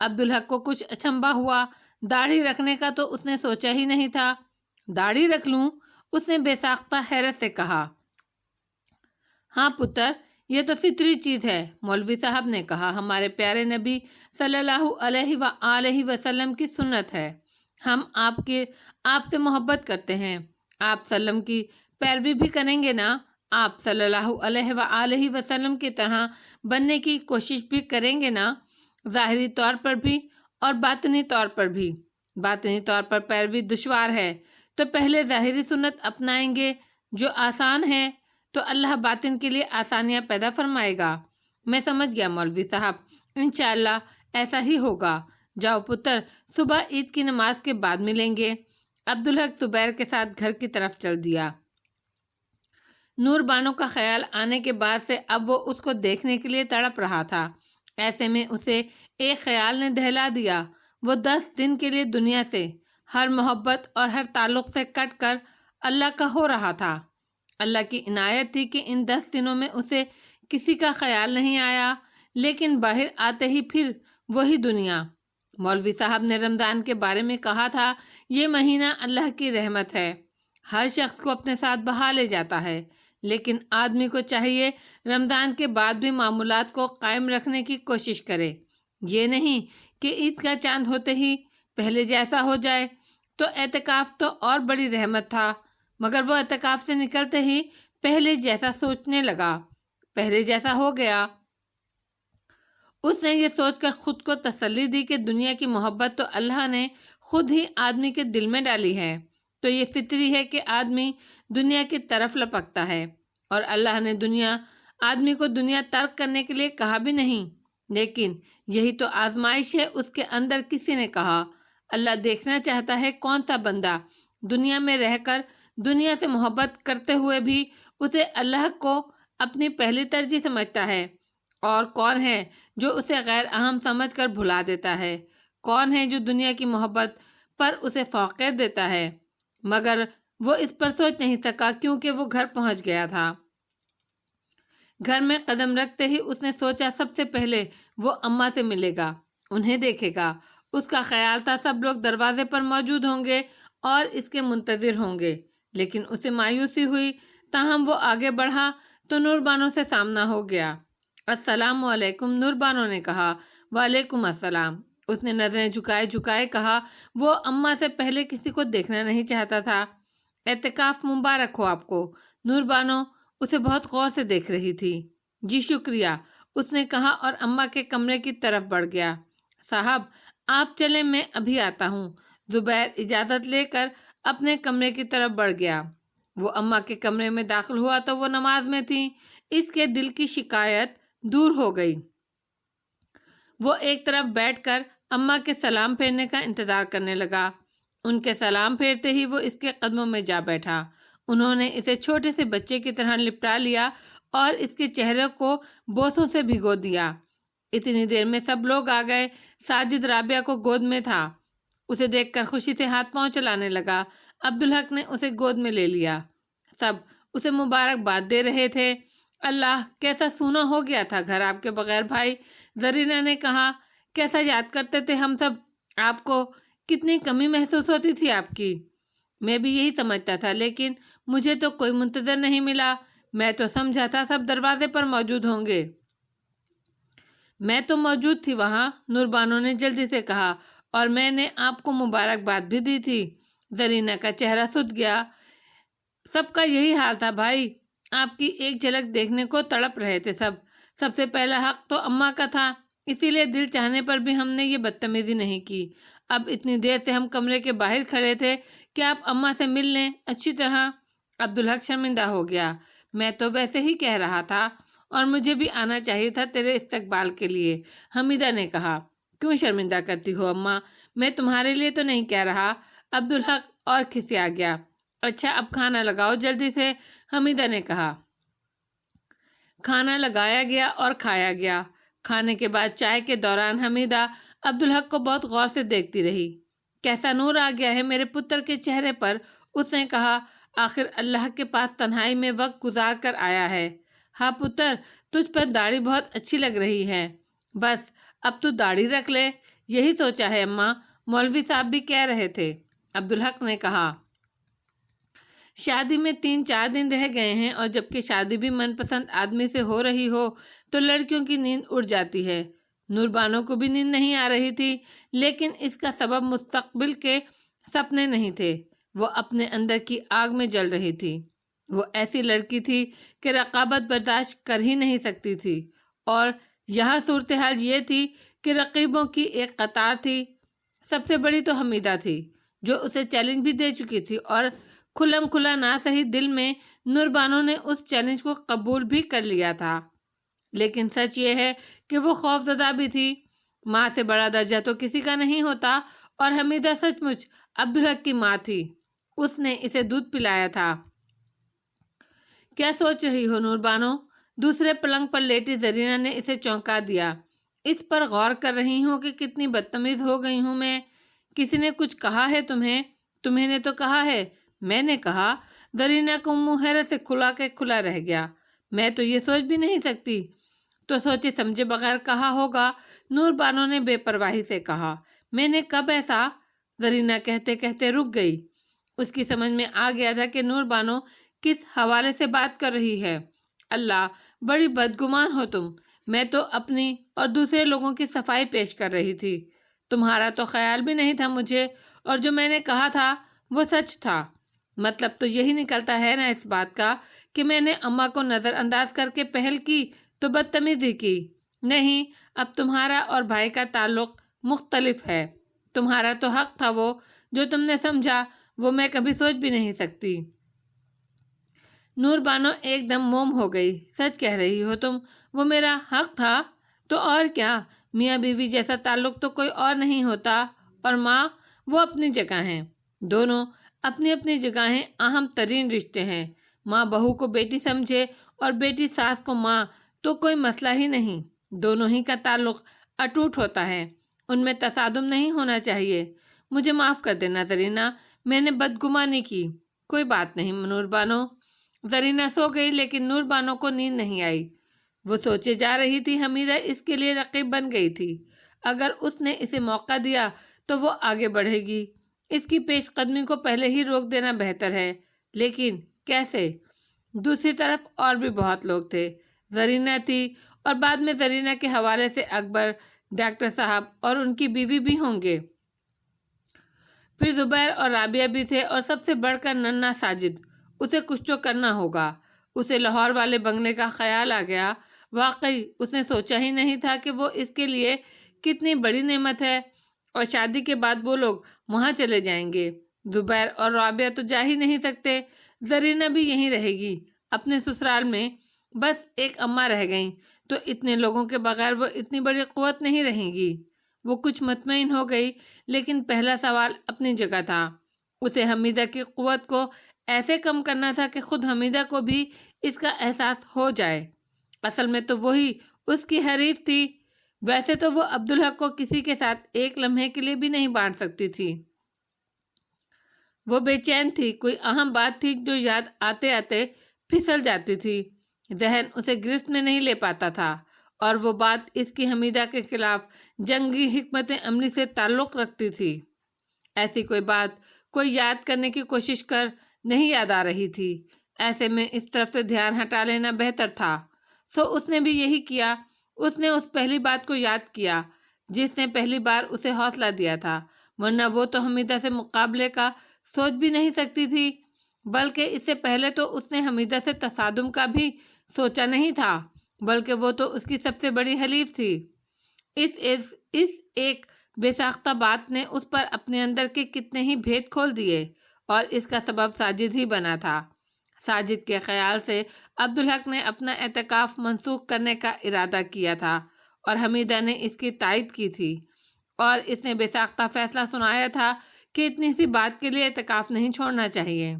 عبدالحق کو کچھ اچنبھا ہوا، داڑھی رکھنے کا تو اس نے سوچا ہی نہیں تھا۔ داڑھی رکھ لوں؟ اس نے بے ساختہ حیرت سے کہا۔ ہاں پتر، یہ تو فطری چیز ہے، مولوی صاحب نے کہا، ہمارے پیارے نبی صلی اللہ علیہ وآلہ وسلم کی سنت ہے۔ ہم آپ سے محبت کرتے ہیں، آپ سلم کی پیروی بھی کریں گے نا؟ آپ صلی اللہ علیہ وآلہ وسلم کی طرح بننے کی کوشش بھی کریں گے نا؟ ظاہری طور پر بھی اور باطنی طور پر بھی۔ باطنی طور پر پیروی دشوار ہے تو پہلے ظاہری سنت اپنائیں گے جو آسان ہے، تو اللہ باطن کے لیے آسانیاں پیدا فرمائے گا۔ میں سمجھ گیا مولوی صاحب، انشاءاللہ ایسا ہی ہوگا۔ جاؤ پتر، صبح عید کی نماز کے بعد ملیں گے۔ عبدالحق زبیر کے ساتھ گھر کی طرف چل دیا۔ نور بانو کا خیال آنے کے بعد سے اب وہ اس کو دیکھنے کے لیے تڑپ رہا تھا۔ ایسے میں اسے ایک خیال نے دہلا دیا۔ وہ 10 دن کے لیے دنیا سے، ہر محبت اور ہر تعلق سے کٹ کر اللہ کا ہو رہا تھا۔ اللہ کی عنایت تھی کہ ان 10 دنوں میں اسے کسی کا خیال نہیں آیا، لیکن باہر آتے ہی پھر وہی دنیا۔ مولوی صاحب نے رمضان کے بارے میں کہا تھا، یہ مہینہ اللہ کی رحمت ہے، ہر شخص کو اپنے ساتھ بہا لے جاتا ہے، لیکن آدمی کو چاہیے رمضان کے بعد بھی معمولات کو قائم رکھنے کی کوشش کرے۔ یہ نہیں کہ عید کا چاند ہوتے ہی پہلے جیسا ہو جائے۔ تو اعتکاف تو اور بڑی رحمت تھا، مگر وہ اعتکاف سے نکلتے ہی پہلے جیسا سوچنے لگا، پہلے جیسا ہو گیا۔ اس نے یہ سوچ کر خود کو تسلی دی کہ دنیا کی محبت تو اللہ نے خود ہی آدمی کے دل میں ڈالی ہے، تو یہ فطری ہے کہ آدمی دنیا کی طرف لپکتا ہے، اور اللہ نے آدمی کو دنیا ترک کرنے کے لیے کہا بھی نہیں۔ لیکن یہی تو آزمائش ہے۔ اس کے اندر کسی نے کہا، اللہ دیکھنا چاہتا ہے کون سا بندہ دنیا میں رہ کر دنیا سے محبت کرتے ہوئے بھی اسے اللہ کو اپنی پہلی ترجیح سمجھتا ہے، اور کون ہے جو اسے غیر اہم سمجھ کر بھلا دیتا ہے، کون ہے جو دنیا کی محبت پر اسے فوقیت دیتا ہے۔ مگر وہ اس پر سوچ نہیں سکا، کیونکہ وہ گھر پہنچ گیا تھا۔ گھر میں قدم رکھتے ہی اس نے سوچا سب سے پہلے وہ اماں سے ملے گا، انہیں دیکھے گا۔ اس کا خیال تھا سب لوگ دروازے پر موجود ہوں گے اور اس کے منتظر ہوں گے، لیکن اسے مایوسی ہوئی۔ تاہم وہ آگے بڑھا تو نور بانو سے سامنا ہو گیا۔ السلام علیکم، نور بانو نے کہا۔ وعلیکم السلام، اس نے نظریں جھکائے کہا۔ وہ اماں سے پہلے کسی کو دیکھنا نہیں چاہتا تھا۔ اعتکاف مبارک ہو آپ کو۔ نور بانو اسے بہت غور سے دیکھ رہی تھی۔ جی شکریہ، اس نے کہا اور اماں کے کمرے کی طرف بڑھ گیا۔ صاحب آپ چلیں، میں ابھی آتا ہوں۔ زبیر اجازت لے کر اپنے کمرے کی طرف بڑھ گیا۔ وہ اماں کے کمرے میں داخل ہوا تو وہ نماز میں تھیں۔ اس کے دل کی شکایت دور ہو گئی۔ وہ ایک طرف بیٹھ کر اماں کے سلام پھیرنے کا انتظار کرنے لگا۔ ان کے سلام پھیرتے ہی وہ اس کے قدموں میں جا بیٹھا۔ انہوں نے اسے چھوٹے سے بچے کی طرح لپٹا لیا اور اس کے چہرے کو بوسوں سے بھگو دیا۔ اتنی دیر میں سب لوگ آ گئے۔ ساجد رابعہ کو گود میں تھا، اسے دیکھ کر خوشی سے ہاتھ پاؤں چلانے لگا۔ عبدالحق نے اسے گود میں لے لیا۔ سب اسے مبارکباد دے رہے تھے۔ اللہ، کیسا سونا ہو گیا تھا گھر آپ کے بغیر بھائی، زرینہ نے کہا۔ کیسا یاد کرتے تھے ہم سب آپ کو، کتنی کمی محسوس ہوتی تھی آپ کی۔ میں بھی یہی سمجھتا تھا، لیکن مجھے تو کوئی منتظر نہیں ملا۔ میں تو سمجھا تھا سب دروازے پر موجود ہوں گے۔ میں تو موجود تھی وہاں، نور بانو نے جلدی سے کہا، اور میں نے آپ کو مبارکباد بھی دی تھی۔ زرینہ کا چہرہ سوج گیا۔ سب کا یہی حال تھا بھائی، آپ کی ایک جھلک دیکھنے کو تڑپ رہے تھے سب۔ سب سے پہلا حق تو اماں کا تھا، اسی لیے دل چاہنے پر بھی ہم نے یہ بدتمیزی نہیں کی۔ اب اتنی دیر سے ہم کمرے کے باہر کھڑے تھے کہ آپ اماں سے مل لیں اچھی طرح۔ عبدالحق شرمندہ ہو گیا۔ میں تو ویسے ہی کہہ رہا تھا، اور مجھے بھی آنا چاہیے تھا تیرے استقبال کے لیے، حمیدہ نے کہا۔ کیوں شرمندہ کرتی ہو اماں، میں تمہارے لیے تو نہیں کہہ رہا۔ عبدالحق اور کھسیا گیا۔ اچھا اب کھانا لگاؤ جلدی سے، حمیدہ نے کہا۔ کھانا لگایا گیا اور کھایا گیا۔ کھانے کے بعد چائے کے دوران حمیدہ عبدالحق کو بہت غور سے دیکھتی رہی۔ کیسا نور آ گیا ہے میرے پتر کے چہرے پر، اس نے کہا۔ آخر اللہ کے پاس تنہائی میں وقت گزار کر آیا ہے۔ ہاں پتر، تجھ پر داڑھی بہت اچھی لگ رہی ہے۔ بس اب تو داڑھی رکھ لے، یہی سوچا ہے اماں، مولوی صاحب بھی کہہ رہے تھے، عبدالحق نے کہا۔ شادی میں 3-4 دن رہ گئے ہیں، اور جبکہ شادی بھی من پسند آدمی سے ہو رہی ہو تو لڑکیوں کی نیند اڑ جاتی ہے۔ نور بانو کو بھی نیند نہیں آ رہی تھی، لیکن اس کا سبب مستقبل کے سپنے نہیں تھے، وہ اپنے اندر کی آگ میں جل رہی تھی۔ وہ ایسی لڑکی تھی کہ رقابت برداشت کر ہی نہیں سکتی تھی، اور یہاں صورتحال یہ تھی کہ رقیبوں کی ایک قطار تھی۔ سب سے بڑی تو حمیدہ تھی، جو اسے چیلنج بھی دے چکی تھی، اور کھلم کھلا نہ صحیح دل میں نور بانو نے اس چیلنج کو قبول بھی کر لیا تھا۔ لیکن سچ یہ ہے کہ وہ خوف زدہ بھی تھی۔ ماں سے بڑا درجہ تو کسی کا نہیں ہوتا، اور حمیدہ سچ مچ عبدالحق کی ماں تھی۔ اس نے اسے دودھ پلایا تھا۔ کیا سوچ رہی ہو نور بانو؟ دوسرے پلنگ پر لیٹی زرینہ نے اسے چونکا دیا۔ اس پر غور کر رہی ہوں کہ کتنی بدتمیز ہو گئی ہوں میں۔ کسی نے کچھ کہا ہے تمہیں؟ تمہیں نے تو کہا ہے۔ میں نے کہا؟ زرینہ کو منہ حیرت سے کھلا کے کھلا رہ گیا۔ میں تو یہ سوچ بھی نہیں سکتی۔ تو سوچے سمجھے بغیر کہا ہوگا، نور بانو نے بے پرواہی سے کہا۔ میں نے کب ایسا؟ زرینہ کہتے کہتے رک گئی۔ اس کی سمجھ میں آ گیا تھا کہ نور بانو کس حوالے سے بات کر رہی ہے۔ اللہ، بڑی بدگمان ہو تم۔ میں تو اپنی اور دوسرے لوگوں کی صفائی پیش کر رہی تھی۔ تمہارا تو خیال بھی نہیں تھا مجھے، اور جو میں نے کہا تھا وہ سچ تھا۔ مطلب تو یہی نکلتا ہے نا اس بات کا کہ میں نے اماں کو نظر انداز کر کے پہل کی تو بدتمیزی کی؟ نہیں، اب تمہارا اور بھائی کا تعلق مختلف ہے۔ تمہارا تو حق تھا، وہ جو تم نے سمجھا وہ میں کبھی سوچ بھی نہیں سکتی۔ نور بانو ایک دم موم ہو گئی۔ سچ کہہ رہی ہو تم؟ وہ میرا حق تھا تو اور کیا؟ میاں بیوی جیسا تعلق تو کوئی اور نہیں ہوتا، اور ماں، وہ اپنی جگہ ہیں۔ دونوں اپنی اپنی جگہیں اہم ترین رشتے ہیں۔ ماں بہو کو بیٹی سمجھے اور بیٹی ساس کو ماں تو کوئی مسئلہ ہی نہیں۔ دونوں ہی کا تعلق اٹوٹ ہوتا ہے، ان میں تصادم نہیں ہونا چاہیے۔ مجھے معاف کر دینا زرینہ، میں نے بدگمانی کی۔ کوئی بات نہیں نور بانو۔ زرینہ سو گئی، لیکن نور بانو کو نیند نہیں آئی۔ وہ سوچے جا رہی تھی حمیدہ اس کے لیے رقیب بن گئی تھی۔ اگر اس نے اسے موقع دیا تو وہ آگے بڑھے گی۔ اس کی پیش قدمی کو پہلے ہی روک دینا بہتر ہے، لیکن کیسے؟ دوسری طرف اور بھی بہت لوگ تھے۔ زرینہ تھی، اور بعد میں زرینہ کے حوالے سے اکبر، ڈاکٹر صاحب اور ان کی بیوی بھی ہوں گے۔ پھر زبیر اور رابعہ بھی تھے، اور سب سے بڑھ کر ننھا ساجد۔ اسے کچھ تو کرنا ہوگا۔ اسے لاہور والے بنگلے کا خیال آ گیا۔ واقعی اس نے سوچا ہی نہیں تھا کہ وہ اس کے لیے کتنی بڑی نعمت ہے، اور شادی کے بعد وہ لوگ وہاں چلے جائیں گے۔ زبیر اور رابعہ تو جا ہی نہیں سکتے۔ زرینہ بھی یہیں رہے گی اپنے سسرال میں۔ بس ایک اماں رہ گئیں، تو اتنے لوگوں کے بغیر وہ اتنی بڑی قوت نہیں رہیں گی۔ وہ کچھ مطمئن ہو گئی، لیکن پہلا سوال اپنی جگہ تھا۔ اسے حمیدہ کی قوت کو ایسے کم کرنا تھا کہ خود حمیدہ کو بھی اس کا احساس ہو جائے۔ اصل میں تو وہی اس کی حریف تھی۔ ویسے تو وہ عبدالحق کو کسی کے ساتھ ایک لمحے کے لیے بھی نہیں بانٹ سکتی تھی۔ وہ بے چین تھی، کوئی اہم بات تھی جو یاد آتے آتے پھسل جاتی تھی۔ ذہن اسے گرفت میں نہیں لے پاتا تھا، اور وہ بات اس کی حمیدہ کے خلاف جنگی حکمت عملی سے تعلق رکھتی تھی۔ ایسی کوئی بات کوئی یاد کرنے کی کوشش کر نہیں یاد آ رہی تھی۔ ایسے میں اس طرف سے دھیان ہٹا لینا بہتر تھا۔ سو اس نے بھی یہی کیا۔ اس نے اس پہلی بات کو یاد کیا جس نے پہلی بار اسے حوصلہ دیا تھا، ورنہ وہ تو حمیدہ سے مقابلے کا سوچ بھی نہیں سکتی تھی۔ بلکہ اس سے پہلے تو اس نے حمیدہ سے تصادم کا بھی سوچا نہیں تھا، بلکہ وہ تو اس کی سب سے بڑی حلیف تھی۔ اس ایک بے ساختہ بات نے اس پر اپنے اندر کے کتنے ہی بھید کھول دیے، اور اس کا سبب ساجد ہی بنا تھا۔ ساجد کے خیال سے عبدالحق نے اپنا اعتکاف منسوخ کرنے کا ارادہ کیا تھا، اور حمیدہ نے اس کی تائید کی تھی، اور اس نے بے ساختہ فیصلہ سنایا تھا کہ اتنی سی بات کے لیے اعتکاف نہیں چھوڑنا چاہیے۔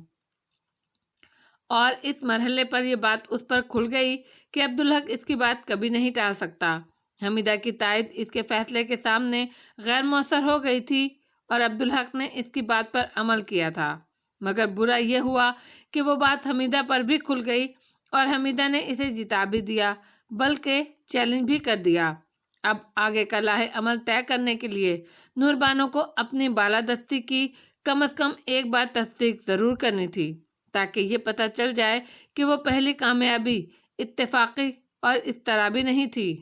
اور اس مرحلے پر یہ بات اس پر کھل گئی کہ عبدالحق اس کی بات کبھی نہیں ٹال سکتا۔ حمیدہ کی تائید اس کے فیصلے کے سامنے غیر مؤثر ہو گئی تھی، اور عبدالحق نے اس کی بات پر عمل کیا تھا۔ مگر برا یہ ہوا کہ وہ بات حمیدہ پر بھی کھل گئی، اور حمیدہ نے اسے جتا بھی دیا، بلکہ چیلنج بھی کر دیا۔ اب آگے کا راہ عمل طے کرنے کے لیے نور بانو کو اپنی بالادستی کی کم از کم ایک بار تصدیق ضرور کرنی تھی، تاکہ یہ پتہ چل جائے کہ وہ پہلی کامیابی اتفاقی اور اضطرابی نہیں تھی۔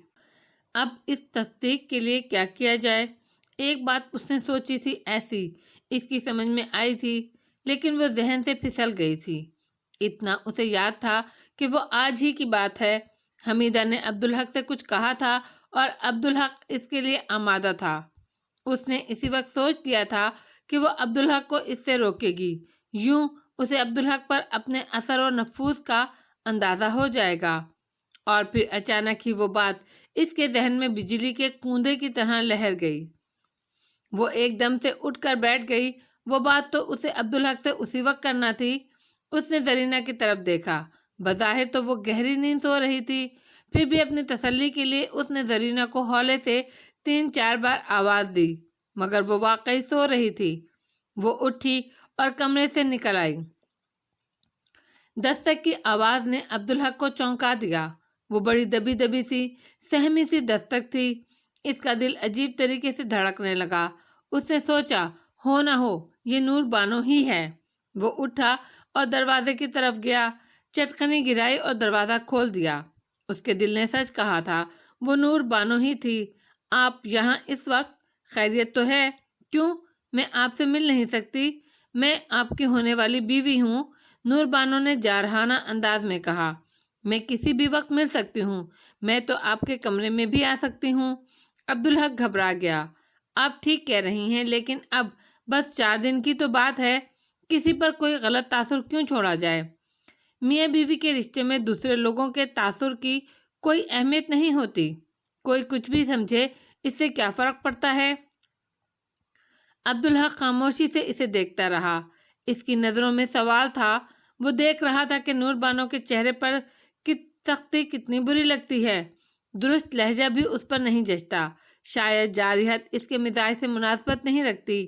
اب اس تصدیق کے لیے کیا کیا جائے؟ ایک بات اس نے سوچی تھی، ایسی اس کی سمجھ میں آئی تھی، لیکن وہ ذہن سے پھسل گئی تھی۔ اتنا اسے یاد تھا کہ وہ آج ہی کی بات ہے، حمیدہ نے عبدالحق سے کچھ کہا تھا اور عبدالحق اس کے لیے آمادہ تھا۔ اس نے اسی وقت سوچ لیا تھا کہ وہ عبدالحق کو اس سے روکے گی، یوں اسے عبدالحق پر اپنے اثر و نفوذ کا اندازہ ہو جائے گا۔ اور پھر اچانک ہی وہ بات اس کے ذہن میں بجلی کے کوندے کی طرح لہر گئی۔ وہ ایک دم سے اٹھ کر بیٹھ گئی۔ وہ بات تو اسے عبدالحق سے اسی وقت کرنا تھی۔ اس نے زرینہ کی طرف دیکھا۔ بظاہر تو وہ گہری نیند سو رہی تھی، پھر بھی اپنی تسلی کے لیے اس نے زرینہ کو ہولے سے 3-4 بار آواز دی، مگر وہ واقعی سو رہی تھی۔ وہ اٹھی اور کمرے سے نکل آئی۔ دستک کی آواز نے عبدالحق کو چونکا دیا۔ وہ بڑی دبی دبی سی سہمی سی دستک تھی۔ اس کا دل عجیب طریقے سے دھڑکنے لگا۔ اس نے سوچا، ہو نہ ہو یہ نور بانو ہی ہے۔ وہ اٹھا اور دروازے کی طرف گیا، چٹکنی گرائی اور دروازہ کھول دیا۔ اس کے دل نے سچ کہا تھا، وہ نور بانو ہی تھی۔ آپ یہاں اس وقت؟ خیریت تو ہے؟ کیوں میں آپ سے مل نہیں سکتی؟ میں آپ کی ہونے والی بیوی ہوں، نور بانو نے جارحانہ انداز میں کہا۔ میں کسی بھی وقت مل سکتی ہوں، میں تو آپ کے کمرے میں بھی آ سکتی ہوں۔ عبدالحق گھبرا گیا۔ آپ ٹھیک کہہ رہی ہیں، لیکن اب بس 4 دن کی تو بات ہے، کسی پر کوئی غلط تاثر کیوں چھوڑا جائے؟ میاں بیوی کے رشتے میں دوسرے لوگوں کے تاثر کی کوئی اہمیت نہیں ہوتی، کوئی کچھ بھی سمجھے اس سے کیا فرق پڑتا ہے؟ عبدالحق خاموشی سے اسے دیکھتا رہا۔ اس کی نظروں میں سوال تھا۔ وہ دیکھ رہا تھا کہ نور بانو کے چہرے پر سختی کتنی بری لگتی ہے۔ درست لہجہ بھی اس پر نہیں جچتا، شاید جارحیت اس کے مزاج سے مناسبت نہیں رکھتی۔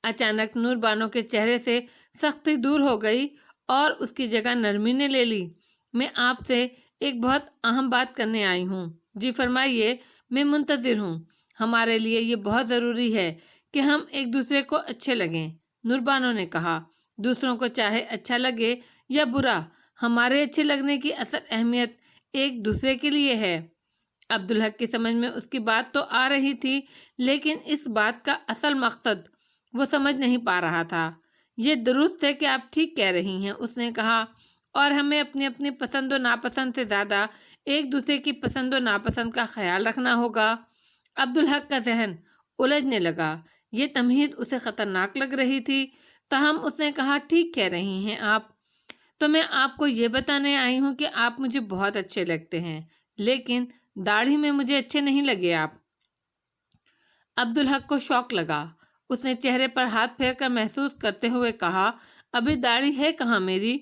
اچانک نور بانو کے چہرے سے سختی دور ہو گئی اور اس کی جگہ نرمی نے لے لی۔ میں آپ سے ایک بہت اہم بات کرنے آئی ہوں۔ جی فرمائیے، میں منتظر ہوں۔ ہمارے لیے یہ بہت ضروری ہے کہ ہم ایک دوسرے کو اچھے لگیں، نور بانو نے کہا۔ دوسروں کو چاہے اچھا لگے یا برا، ہمارے اچھے لگنے کی اصل اہمیت ایک دوسرے کے لیے ہے۔ عبدالحق کی سمجھ میں اس کی بات تو آ رہی تھی، لیکن اس بات کا اصل مقصد وہ سمجھ نہیں پا رہا تھا۔ یہ درست ہے کہ آپ ٹھیک کہہ رہی ہیں، اس نے کہا، اور ہمیں اپنی اپنی پسند و ناپسند سے زیادہ ایک دوسرے کی پسند و ناپسند کا خیال رکھنا ہوگا۔ عبدالحق کا ذہن الجھنے لگا۔ یہ تمہید اسے خطرناک لگ رہی تھی، تاہم اس نے کہا، ٹھیک کہہ رہی ہیں آپ، تو میں آپ کو یہ بتانے آئی ہوں کہ آپ مجھے بہت اچھے لگتے ہیں، لیکن داڑھی میں مجھے اچھے نہیں لگے آپ۔ عبدالحق کو شوق لگا۔ اس نے چہرے پر ہاتھ پھیر کر محسوس کرتے ہوئے کہا، ابھی داڑھی ہے کہاں میری؟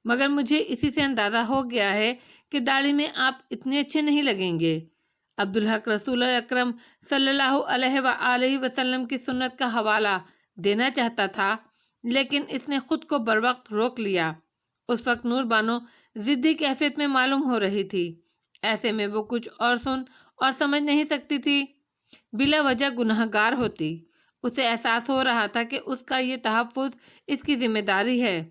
مگر مجھے اسی سے اندازہ ہو گیا ہے کہ داڑھی میں آپ اتنے اچھے نہیں لگیں گے۔ عبدالحق رسول اکرم صلی اللہ علیہ وآلہ وسلم کی سنت کا حوالہ دینا چاہتا تھا، لیکن اس نے خود کو بروقت روک لیا۔ اس وقت نور بانو ضدی کیفیت میں معلوم ہو رہی تھی۔ ایسے میں وہ کچھ اور سن اور سمجھ نہیں سکتی تھی، بلا وجہ گناہ گار ہوتی۔ اسے احساس ہو رہا تھا کہ اس کا یہ تحفظ اس کی ذمہ داری ہے۔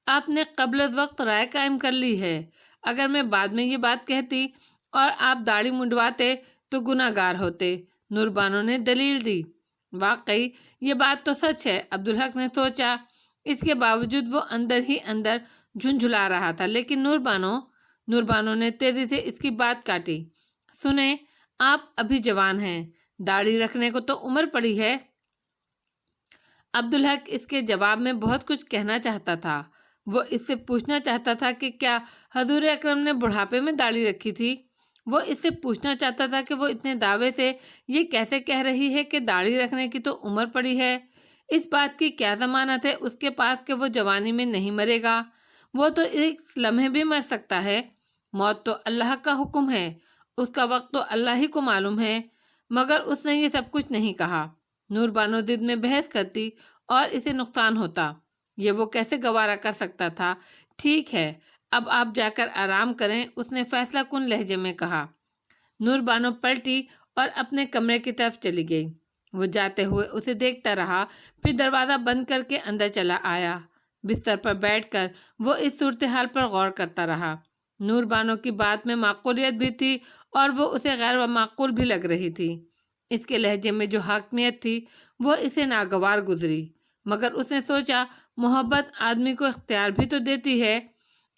آپ نے قبل از وقت رائے قائم کر لی ہے۔ اگر میں بعد میں یہ بات کہتی اور آپ داڑھی منڈواتے تو گناہ گار ہوتے، نور بانو نے دلیل دی۔ واقعی یہ بات تو سچ ہے، عبدالحق نے سوچا۔ اس کے باوجود وہ اندر ہی اندر جھنجھلا رہا تھا، لیکن نور بانو نے تیزی سے اس کی بات کاٹی۔ سنیں، آپ ابھی جوان ہیں، داڑھی رکھنے کو تو عمر پڑی ہے۔ عبدالحق اس کے جواب میں بہت کچھ کہنا چاہتا تھا۔ وہ اس سے پوچھنا چاہتا تھا کہ کیا حضور اکرم نے بڑھاپے میں داڑھی رکھی تھی؟ وہ اس سے پوچھنا چاہتا تھا کہ وہ اتنے دعوے سے یہ کیسے کہہ رہی ہے کہ داڑھی رکھنے کی تو عمر پڑی ہے؟ اس بات کی کیا ضمانت ہے اس کے پاس کہ وہ جوانی میں نہیں مرے گا؟ وہ تو ایک لمحے بھی مر سکتا ہے۔ موت تو اللہ کا حکم ہے، اس کا وقت تو اللہ ہی کو معلوم ہے۔ مگر اس نے یہ سب کچھ نہیں کہا۔ نور بانو ضد میں بحث کرتی اور اسے نقصان ہوتا، یہ وہ کیسے گوارا کر سکتا تھا؟ ٹھیک ہے، اب آپ جا کر آرام کریں، اس نے فیصلہ کن لہجے میں کہا۔ نور بانو پلٹی اور اپنے کمرے کی طرف چلی گئی۔ وہ جاتے ہوئے اسے دیکھتا رہا، پھر دروازہ بند کر کے اندر چلا آیا۔ بستر پر بیٹھ کر وہ اس صورتحال پر غور کرتا رہا۔ نور بانو کی بات میں معقولیت بھی تھی اور وہ اسے غیر معقول بھی لگ رہی تھی۔ اس کے لہجے میں جو حاکمیت تھی وہ اسے ناگوار گزری، مگر اس نے سوچا محبت آدمی کو اختیار بھی تو دیتی ہے۔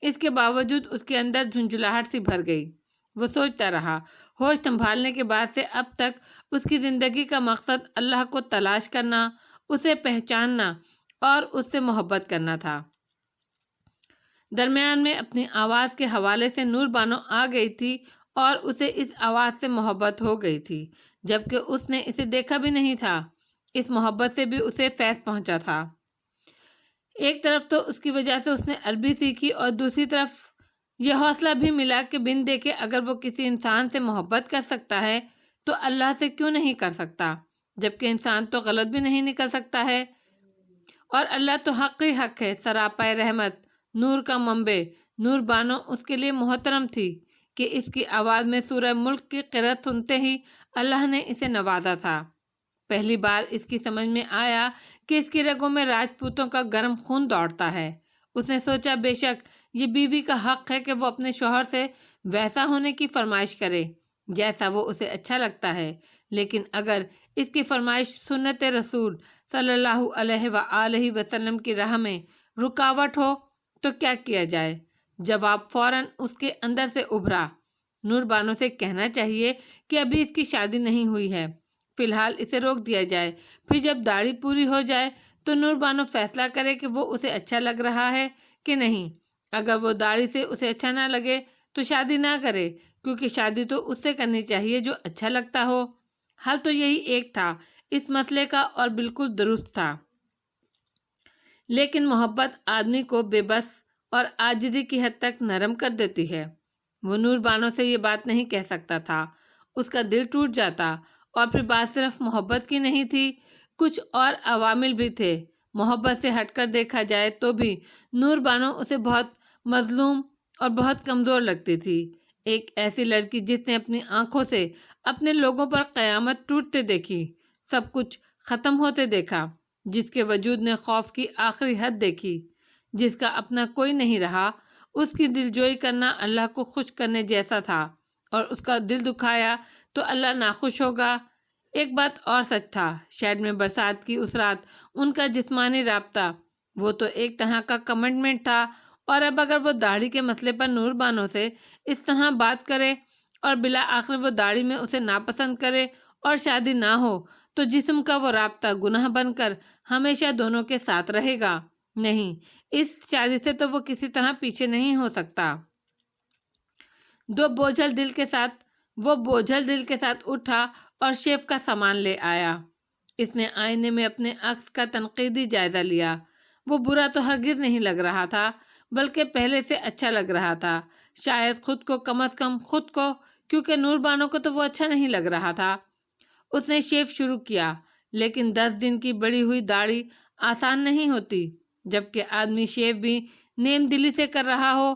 اس کے باوجود اس کے اندر جھنجھلاہٹ سی بھر گئی۔ وہ سوچتا رہا، ہوش سنبھالنے کے بعد سے اب تک اس کی زندگی کا مقصد اللہ کو تلاش کرنا، اسے پہچاننا اور اس سے محبت کرنا تھا۔ درمیان میں اپنی آواز کے حوالے سے نور بانو آ گئی تھی اور اسے اس آواز سے محبت ہو گئی تھی، جبکہ اس نے اسے دیکھا بھی نہیں تھا۔ اس محبت سے بھی اسے فیض پہنچا تھا۔ ایک طرف تو اس کی وجہ سے اس نے عربی سیکھی اور دوسری طرف یہ حوصلہ بھی ملا کہ بن دیکھے اگر وہ کسی انسان سے محبت کر سکتا ہے تو اللہ سے کیوں نہیں کر سکتا، جبکہ انسان تو غلط بھی نہیں نکل سکتا ہے، اور اللہ تو حق ہی حق ہے، سراپائے رحمت، نور کا منبع۔ نور بانو اس کے لیے محترم تھی کہ اس کی آواز میں سورہ ملک کی قرأت سنتے ہی اللہ نے اسے نوازا تھا۔ پہلی بار اس کی سمجھ میں آیا کہ اس کی رگوں میں راجپوتوں کا گرم خون دوڑتا ہے۔ اس نے سوچا بے شک یہ بیوی کا حق ہے کہ وہ اپنے شوہر سے ویسا ہونے کی فرمائش کرے جیسا وہ اسے اچھا لگتا ہے، لیکن اگر اس کی فرمائش سنت رسول صلی اللہ علیہ وآلہ وسلم کی راہ میں رکاوٹ ہو تو کیا کیا جائے؟ جواب فوراً اس کے اندر سے ابھرا، نور بانو سے کہنا چاہیے کہ ابھی اس کی شادی نہیں ہوئی ہے، فی الحال اسے روک دیا جائے، پھر جب داڑھی پوری ہو جائے تو نور بانو فیصلہ کرے کہ وہ اسے اچھا لگ رہا ہے کہ نہیں۔ اگر وہ داڑھی سے اسے اچھا نہ لگے تو شادی نہ کرے، کیونکہ شادی تو اس سے کرنی چاہیے جو اچھا لگتا ہو۔ حل تو یہی ایک تھا اس مسئلے کا اور بالکل درست تھا، لیکن محبت آدمی کو بے بس اور عاجزی کی حد تک نرم کر دیتی ہے۔ وہ نور بانو سے یہ بات نہیں کہہ سکتا تھا، اس کا دل ٹوٹ جاتا، اور پھر بات صرف محبت کی نہیں تھی، کچھ اور عوامل بھی تھے۔ محبت سے ہٹ کر دیکھا جائے تو بھی نور بانو اسے بہت مظلوم اور بہت کمزور لگتی تھی، ایک ایسی لڑکی جس نے اپنی آنکھوں سے اپنے لوگوں پر قیامت ٹوٹتے دیکھی، سب کچھ ختم ہوتے دیکھا، جس کے وجود نے خوف کی آخری حد دیکھی، جس کا اپنا کوئی نہیں رہا۔ اس کی دلجوئی کرنا اللہ کو خوش کرنے جیسا تھا، اور اس کا دل دکھایا تو اللہ ناخوش ہوگا۔ ایک بات اور سچ تھا، شاید میں برسات کی اس رات ان کا جسمانی رابطہ وہ تو ایک طرح کا کمٹمنٹ تھا، اور اب اگر وہ داڑھی کے مسئلے پر نور بانو سے اس طرح بات کرے اور بالآخر وہ داڑھی میں اسے ناپسند کرے اور شادی نہ ہو تو جسم کا وہ رابطہ گناہ بن کر ہمیشہ دونوں کے ساتھ رہے گا۔ نہیں، اس شادی سے تو وہ کسی طرح پیچھے نہیں ہو سکتا۔ وہ بوجھل دل کے ساتھ اٹھا اور شیف کا سامان لے آیا۔ اس نے آئینے میں اپنے عکس کا تنقیدی جائزہ لیا۔ وہ برا تو ہرگز نہیں لگ رہا تھا، بلکہ پہلے سے اچھا لگ رہا تھا، شاید خود کو، کم از کم خود کو، کیونکہ نور بانو کو تو وہ اچھا نہیں لگ رہا تھا۔ اس نے شیو شروع کیا، لیکن 10 دن کی بڑی ہوئی داڑھی آسان نہیں ہوتی، جبکہ آدمی شیو بھی نیم دلی سے کر رہا ہو۔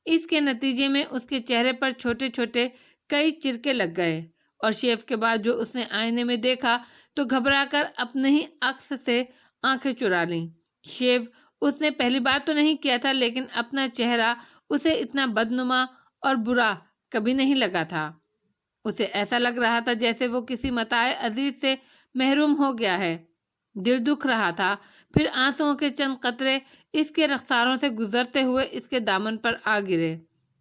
اس کے نتیجے میں اس کے چہرے پر چھوٹے چھوٹے کئی چرکے لگ گئے، اور شیو کے بعد جو اس نے آئینے میں دیکھا تو گھبرا کر اپنے ہی عکس سے آنکھیں چرا لیں۔ شیو اس نے پہلی بار تو نہیں کیا تھا، لیکن اپنا چہرہ اسے اتنا بدنما اور برا کبھی نہیں لگا تھا۔ اسے ایسا لگ رہا تھا جیسے وہ کسی متاع عزیز سے محروم ہو گیا ہے۔ دل دکھ رہا تھا، پھر آنسوؤں کے چند قطرے اس کے رخساروں سے گزرتے ہوئے اس کے دامن پر آ گرے،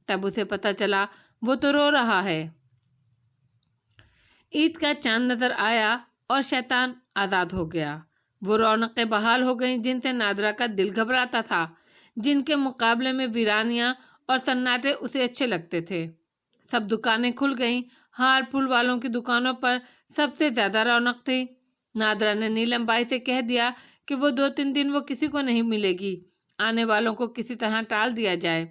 تب اسے پتہ چلا وہ تو رو رہا ہے۔ عید کا چاند نظر آیا اور شیطان آزاد ہو گیا۔ وہ رونقیں بحال ہو گئیں جن سے نادرہ کا دل گھبراتا تھا، جن کے مقابلے میں ویرانیاں اور سناٹے اسے اچھے لگتے تھے۔ سب دکانیں کھل گئیں، ہار پھول والوں کی دکانوں پر سب سے زیادہ رونق تھی۔ نادرہ نے نیلم بائی سے کہہ دیا کہ وہ 2-3 دن وہ کسی کو نہیں ملے گی، آنے والوں کو کسی طرح ٹال دیا جائے۔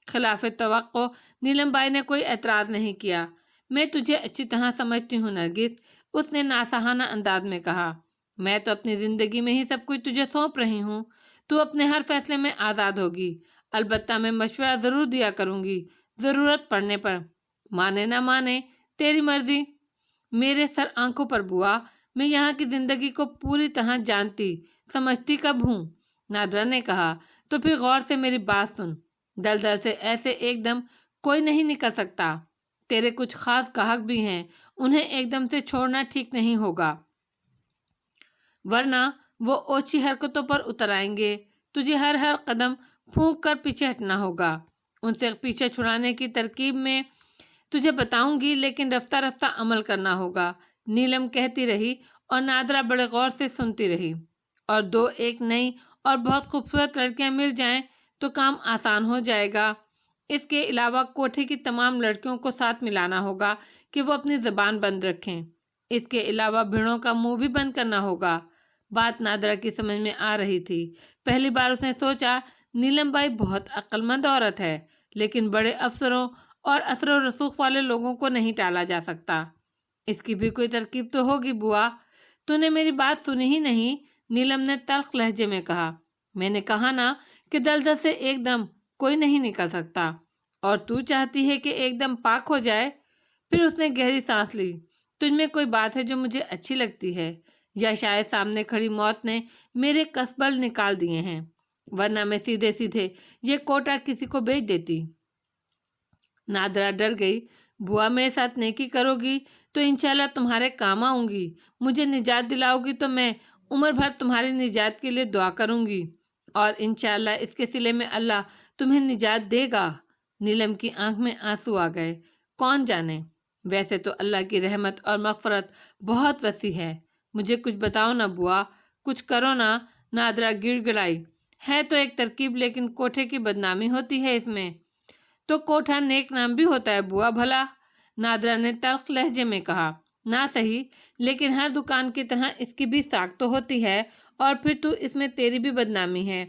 خلاف توقع نیلم بائی نے کوئی اعتراض نہیں کیا۔ میں تجھے اچھی طرح سمجھتی ہوں نرگس، اس نے ناصحانہ انداز میں کہا۔ میں تو اپنی زندگی میں ہی سب کچھ تجھے سونپ رہی ہوں، تو اپنے ہر فیصلے میں آزاد ہوگی، البتہ میں مشورہ ضرور دیا کروں گی ضرورت پڑنے پر، مانے نہ مانے تیری مرضی۔ میرے سر آنکھوں پر بوا، میں یہاں کی زندگی کو پوری طرح جانتی سمجھتی کب ہوں۔ نادرا نے کہا، تو پھر غور سے میری بات سن، دلدل سے ایسے ایک دم کوئی نہیں نکل سکتا۔ تیرے کچھ خاص گاہک بھی ہیں، انہیں ایک دم سے چھوڑنا ٹھیک نہیں ہوگا، ورنہ وہ اوچھی حرکتوں پر اتر آئیں گے۔ تجھے ہر قدم پھونک کر پیچھے ہٹنا ہوگا۔ ان سے پیچھے چھڑانے کی ترکیب میں تجھے بتاؤں گی، لیکن رفتہ رفتہ عمل کرنا ہوگا۔ نیلم کہتی رہی اور نادرا بڑے غور سے سنتی رہی۔ اور دو ایک نئی اور بہت خوبصورت لڑکیاں مل جائیں تو کام آسان ہو جائے گا۔ اس کے علاوہ کوٹھے کی تمام لڑکیوں کو ساتھ ملانا ہوگا کہ وہ اپنی زبان بند رکھیں۔ اس کے علاوہ بھیڑوں کا منہ بھی بند کرنا ہوگا۔ بات نادرا کی سمجھ میں آ رہی تھی۔ پہلی بار اس نے سوچا، نیلم بائی بہت عقل مند عورت ہے، لیکن بڑے افسروں اور اثر و رسوخ والے لوگوں کو نہیں ٹالا جا سکتا۔ اس کی بھی کوئی ترکیب تو ہوگی بوا۔ تو نے میری بات سنی ہی نہیں، نیلم نے تلخ لہجے میں کہا۔ میں نے کہا نا کہ دلدل سے ایک دم کوئی نہیں نکل سکتا، اور تو چاہتی ہے کہ ایک دم پاک ہو جائے۔ پھر اس نے گہری سانس لی۔ تجھ میں کوئی بات ہے جو مجھے اچھی لگتی ہے، یا شاید سامنے کھڑی موت نے میرے کسبل نکال دیے ہیں، ورنہ میں سیدھے سیدھے یہ کوٹا کسی کو بیچ دیتی۔ نادرا ڈر گئی۔ بوا، میرے ساتھ نیکی کرو گی تو انشاءاللہ تمہارے کام آؤں گی، مجھے نجات دلاؤ گی تو میں عمر بھر تمہاری نجات کے لیے دعا کروں گی، اور انشاءاللہ اس کے صلے میں اللہ تمہیں نجات دے گا۔ نیلم کی آنکھ میں آنسو آ گئے۔ کون جانے، ویسے تو اللہ کی رحمت اور مغفرت بہت وسیع ہے۔ مجھے کچھ بتاؤ نا بوا، کچھ کرو نا۔ نادرا گڑ گڑائی۔ ہے تو ایک ترکیب، لیکن کوٹھے کی بدنامی ہوتی ہے اس میں۔ تو کوٹھا نیک نام بھی ہوتا ہے بوا بھلا، نادرا نے تلخ لہجے میں کہا۔ نہ صحیح، لیکن ہر دکان کی طرح اس کی بھی ساکھ تو ہوتی ہے، اور پھر تو اس میں تیری بھی بدنامی ہے۔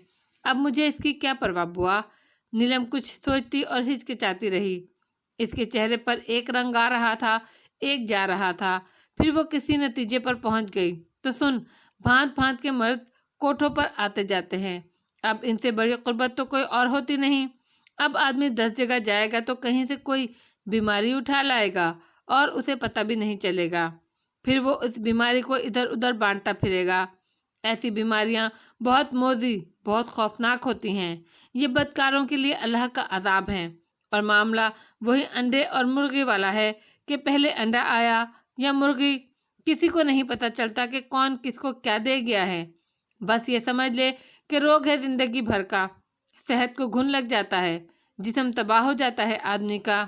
اب مجھے اس کی کیا پرواہ بوا۔ نیلم کچھ سوچتی اور ہچکچاتی رہی۔ اس کے چہرے پر ایک رنگ آ رہا تھا، ایک جا رہا تھا۔ پھر وہ کسی نتیجے پر پہنچ گئی۔ تو سن، بھانت بھانت کے مرد کوٹھوں پر آتے جاتے ہیں، اب ان سے بڑی قربت تو کوئی اور ہوتی نہیں۔ اب آدمی 10 جگہ جائے گا تو کہیں سے کوئی بیماری اٹھا لائے گا اور اسے پتہ بھی نہیں چلے گا، پھر وہ اس بیماری کو ادھر ادھر بانٹتا پھرے گا۔ ایسی بیماریاں بہت موذی، بہت خوفناک ہوتی ہیں۔ یہ بدکاروں کے لیے اللہ کا عذاب ہے، اور معاملہ وہی انڈے اور مرغی والا ہے کہ پہلے انڈا آیا یا مرغی، کسی کو نہیں پتہ چلتا کہ کون کس کو کیا دے گیا ہے۔ بس یہ سمجھ لے کہ روگ ہے زندگی بھر کا، صحت کو گھن لگ جاتا ہے، جسم تباہ ہو جاتا ہے آدمی کا۔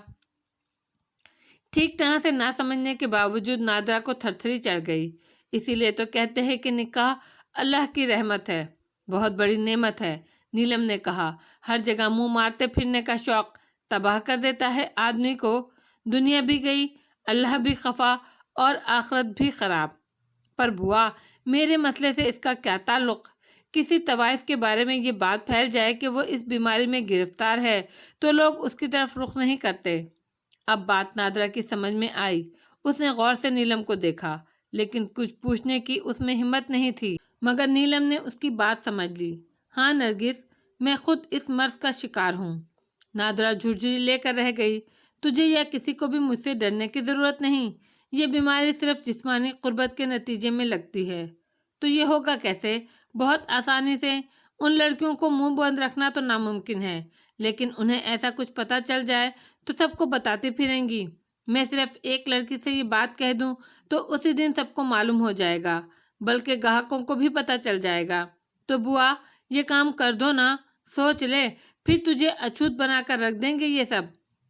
ٹھیک طرح سے نہ سمجھنے کے باوجود نادرا کو تھرتھری چڑھ گئی۔ اسی لیے تو کہتے ہیں کہ نکاح اللہ کی رحمت ہے، بہت بڑی نعمت ہے، نیلم نے کہا۔ ہر جگہ منہ مارتے پھرنے کا شوق تباہ کر دیتا ہے آدمی کو۔ دنیا بھی گئی، اللہ بھی خفا، اور آخرت بھی خراب۔ پر بوا، میرے مسئلے سے اس کا کیا تعلق؟ کسی طوائف کے بارے میں یہ بات پھیل جائے کہ وہ اس بیماری میں گرفتار ہے تو لوگ اس کی طرف رخ نہیں کرتے۔ اب بات نادرا کی سمجھ میں آئی۔ اس نے غور سے نیلم کو دیکھا، لیکن کچھ پوچھنے کی اس میں ہمت نہیں تھی، مگر نیلم نے اس کی بات سمجھ لی۔ ہاں نرگس، میں خود اس مرض کا شکار ہوں۔ نادرا جھرجھری لے کر رہ گئی۔ تجھے یا کسی کو بھی مجھ سے ڈرنے کی ضرورت نہیں، یہ بیماری صرف جسمانی قربت کے نتیجے میں لگتی ہے۔ تو یہ ہوگا کیسے؟ بہت آسانی سے۔ ان لڑکیوں کو منہ بند رکھنا تو ناممکن ہے، لیکن انہیں ایسا کچھ پتہ چل جائے تو سب کو بتاتی پھریں گی۔ میں صرف ایک لڑکی سے یہ بات کہہ دوں تو اسی دن سب کو معلوم ہو جائے گا، بلکہ گاہکوں کو بھی پتہ چل جائے گا۔ تو بوا، یہ کام کر دو نا، سوچ لے، پھر تجھے اچھوت بنا کر رکھ دیں گے یہ سب۔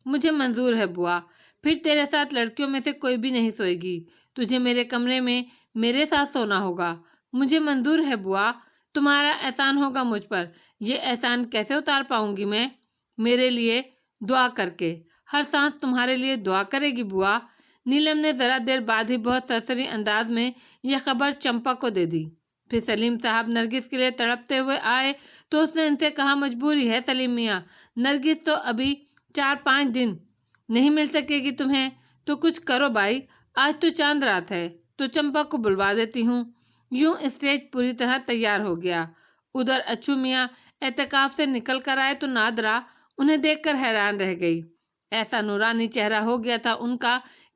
مجھے منظور ہے بوا، پھر تیرے ساتھ لڑکیوں میں سے کوئی بھی نہیں سوئے گی، تجھے میرے کمرے میں میرے ساتھ سونا ہوگا۔ مجھے منظور ہے بوا، تمہارا احسان ہوگا مجھ پر۔ یہ احسان کیسے اتار پاؤں گی میں؟ میرے لیے دعا کر کے۔ ہر سانس تمہارے لیے دعا کرے گی بوا۔ نیلم نے ذرا دیر بعد ہی بہت سرسری انداز میں یہ خبر چمپا کو دے دی۔ پھر سلیم صاحب نرگس کے لیے تڑپتے ہوئے آئے تو اس نے ان سے کہا، مجبوری ہے سلیم میاں، نرگس تو ابھی 4-5 دن نہیں مل سکے گی تمہیں، تو کچھ کرو بھائی۔ آج تو چاند رات ہے، تو چمپا کو بلوا دیتی ہوں۔ یوں اسٹیج پوری طرح تیار ہو گیا۔ ادھر اچھو میاں اعتکاف سے نکل کر آئے تو نادرا انہیں دیکھ کر حیران رہ گئی۔ ایسا نورانی چہرہ ہو گیا تھا ان کا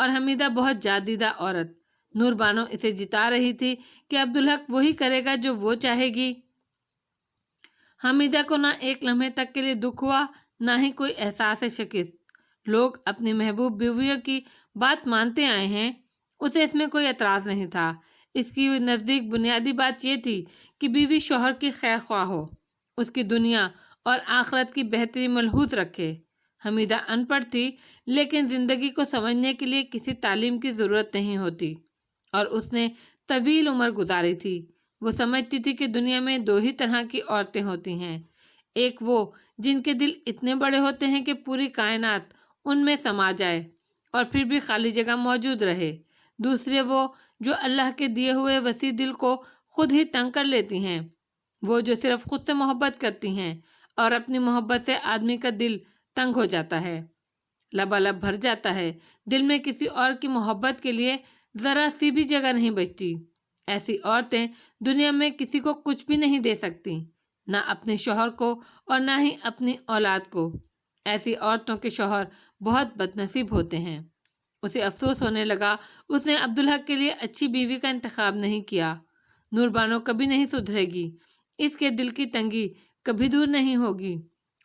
اور حمیدہ بہت جادیدہ عورت۔ نور بانو اسے جتا رہی تھی کہ عبدالحق وہی کرے گا جو وہ چاہے گی۔ حمیدہ کو نہ ایک لمحے تک کے لیے دکھ ہوا، نہ ہی کوئی احساس شکست۔ لوگ اپنی محبوب بیویوں کی بات مانتے آئے ہیں، اسے اس میں کوئی اعتراض نہیں تھا۔ اس کی نزدیک بنیادی بات یہ تھی کہ بیوی شوہر کی خیر خواہ ہو، اس کی دنیا اور آخرت کی بہتری ملحوظ رکھے۔ حمیدہ ان پڑھ تھی، لیکن زندگی کو سمجھنے کے لیے کسی تعلیم کی ضرورت نہیں ہوتی، اور اس نے طویل عمر گزاری تھی۔ وہ سمجھتی تھی کہ دنیا میں دو ہی طرح کی عورتیں ہوتی ہیں، ایک وہ جن کے دل اتنے بڑے ہوتے ہیں کہ پوری کائنات ان میں سما جائے اور پھر بھی خالی جگہ موجود رہے، دوسرے وہ جو اللہ کے دیے ہوئے وسیع دل کو خود ہی تنگ کر لیتی ہیں، وہ جو صرف خود سے محبت کرتی ہیں اور اپنی محبت سے آدمی کا دل تنگ ہو جاتا ہے، لبالب بھر جاتا ہے، دل میں کسی اور کی محبت کے لیے ذرا سی بھی جگہ نہیں بچتی۔ ایسی عورتیں دنیا میں کسی کو کچھ بھی نہیں دے سکتی، نہ اپنے شوہر کو اور نہ ہی اپنی اولاد کو۔ ایسی عورتوں کے شوہر بہت بد نصیب ہوتے ہیں۔ اسے افسوس ہونے لگا اس نے عبدالحق کے لیے اچھی بیوی کا انتخاب نہیں کیا۔ نور بانو کبھی نہیں سدھرے گی، اس کے دل کی تنگی کبھی دور نہیں ہوگی،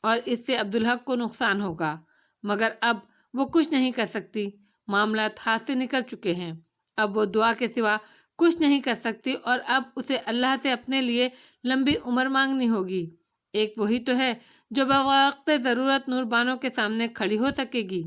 اور اس سے عبدالحق کو نقصان ہوگا، مگر اب وہ کچھ نہیں کر سکتی۔ معاملات ہاتھ سے نکل چکے ہیں، اب وہ دعا کے سوا کچھ نہیں کر سکتی، اور اب اسے اللہ سے اپنے لیے لمبی عمر مانگنی ہوگی۔ ایک وہی تو ہے جو بوقت ضرورت نور بانو کے سامنے کھڑی ہو سکے گی۔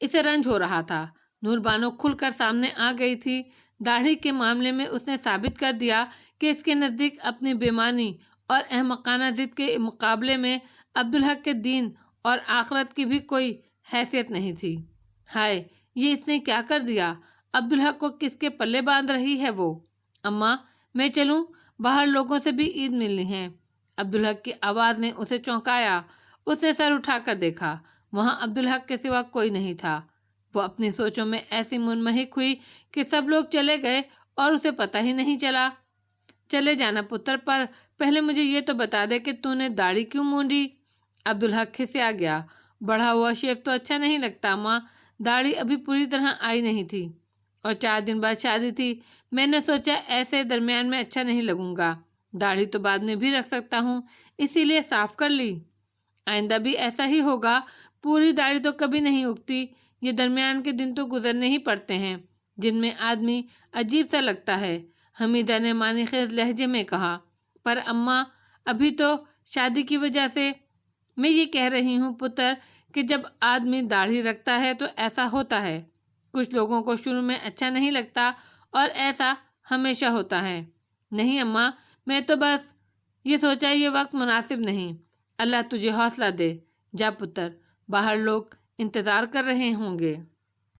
اسے رنج ہو رہا تھا۔ نور بانو کھل کر سامنے آ گئی تھی۔ داڑھی کے معاملے میں اس نے ثابت کر دیا کہ اس کے نزدیک اپنی بےمانی اور احمقانہ ضد کے مقابلے میں عبدالحق کے دین اور آخرت کی بھی کوئی حیثیت نہیں تھی۔ ہائے، یہ اس نے کیا کر دیا! عبدالحق کو کس کے پلے باندھ رہی ہے وہ؟ اماں، میں چلوں؟ باہر لوگوں سے بھی عید ملنی ہے۔ عبدالحق کی آواز نے اسے چونکایا۔ اس نے سر اٹھا کر دیکھا، وہاں عبدالحق کے سوا کوئی نہیں تھا۔ وہ اپنی سوچوں میں ایسی منمہک ہوئی کہ سب لوگ چلے گئے اور اسے پتہ ہی نہیں چلا۔ چلے جانا پتر، پر پہلے مجھے یہ تو بتا دے کہ تو نے داڑھی کیوں مونڈی؟ عبدالحق کھسیا گیا۔ بڑھا ہوا شیف تو اچھا نہیں لگتا ماں، داڑھی ابھی پوری طرح آئی نہیں تھی، اور 4 دن بعد شادی تھی، میں نے سوچا ایسے درمیان میں اچھا نہیں لگوں گا، داڑھی تو بعد میں بھی رکھ سکتا ہوں، اسی لیے صاف کر لی۔ آئندہ بھی ایسا ہی ہوگا، پوری داڑھی تو کبھی نہیں اگتی، یہ درمیان کے دن تو گزرنے ہی پڑتے ہیں جن میں آدمی عجیب سا لگتا ہے، حمیدہ نے معنی خیز لہجے میں کہا۔ پر اماں، ابھی تو شادی کی وجہ سے میں یہ کہہ رہی ہوں پتر کہ جب آدمی داڑھی رکھتا ہے تو ایسا ہوتا ہے، کچھ لوگوں کو شروع میں اچھا نہیں لگتا، اور ایسا ہمیشہ ہوتا ہے۔ نہیں اماں، میں تو بس یہ سوچا یہ وقت مناسب نہیں۔ اللہ تجھے حوصلہ دے، جا پتر، باہر لوگ انتظار کر رہے ہوں گے۔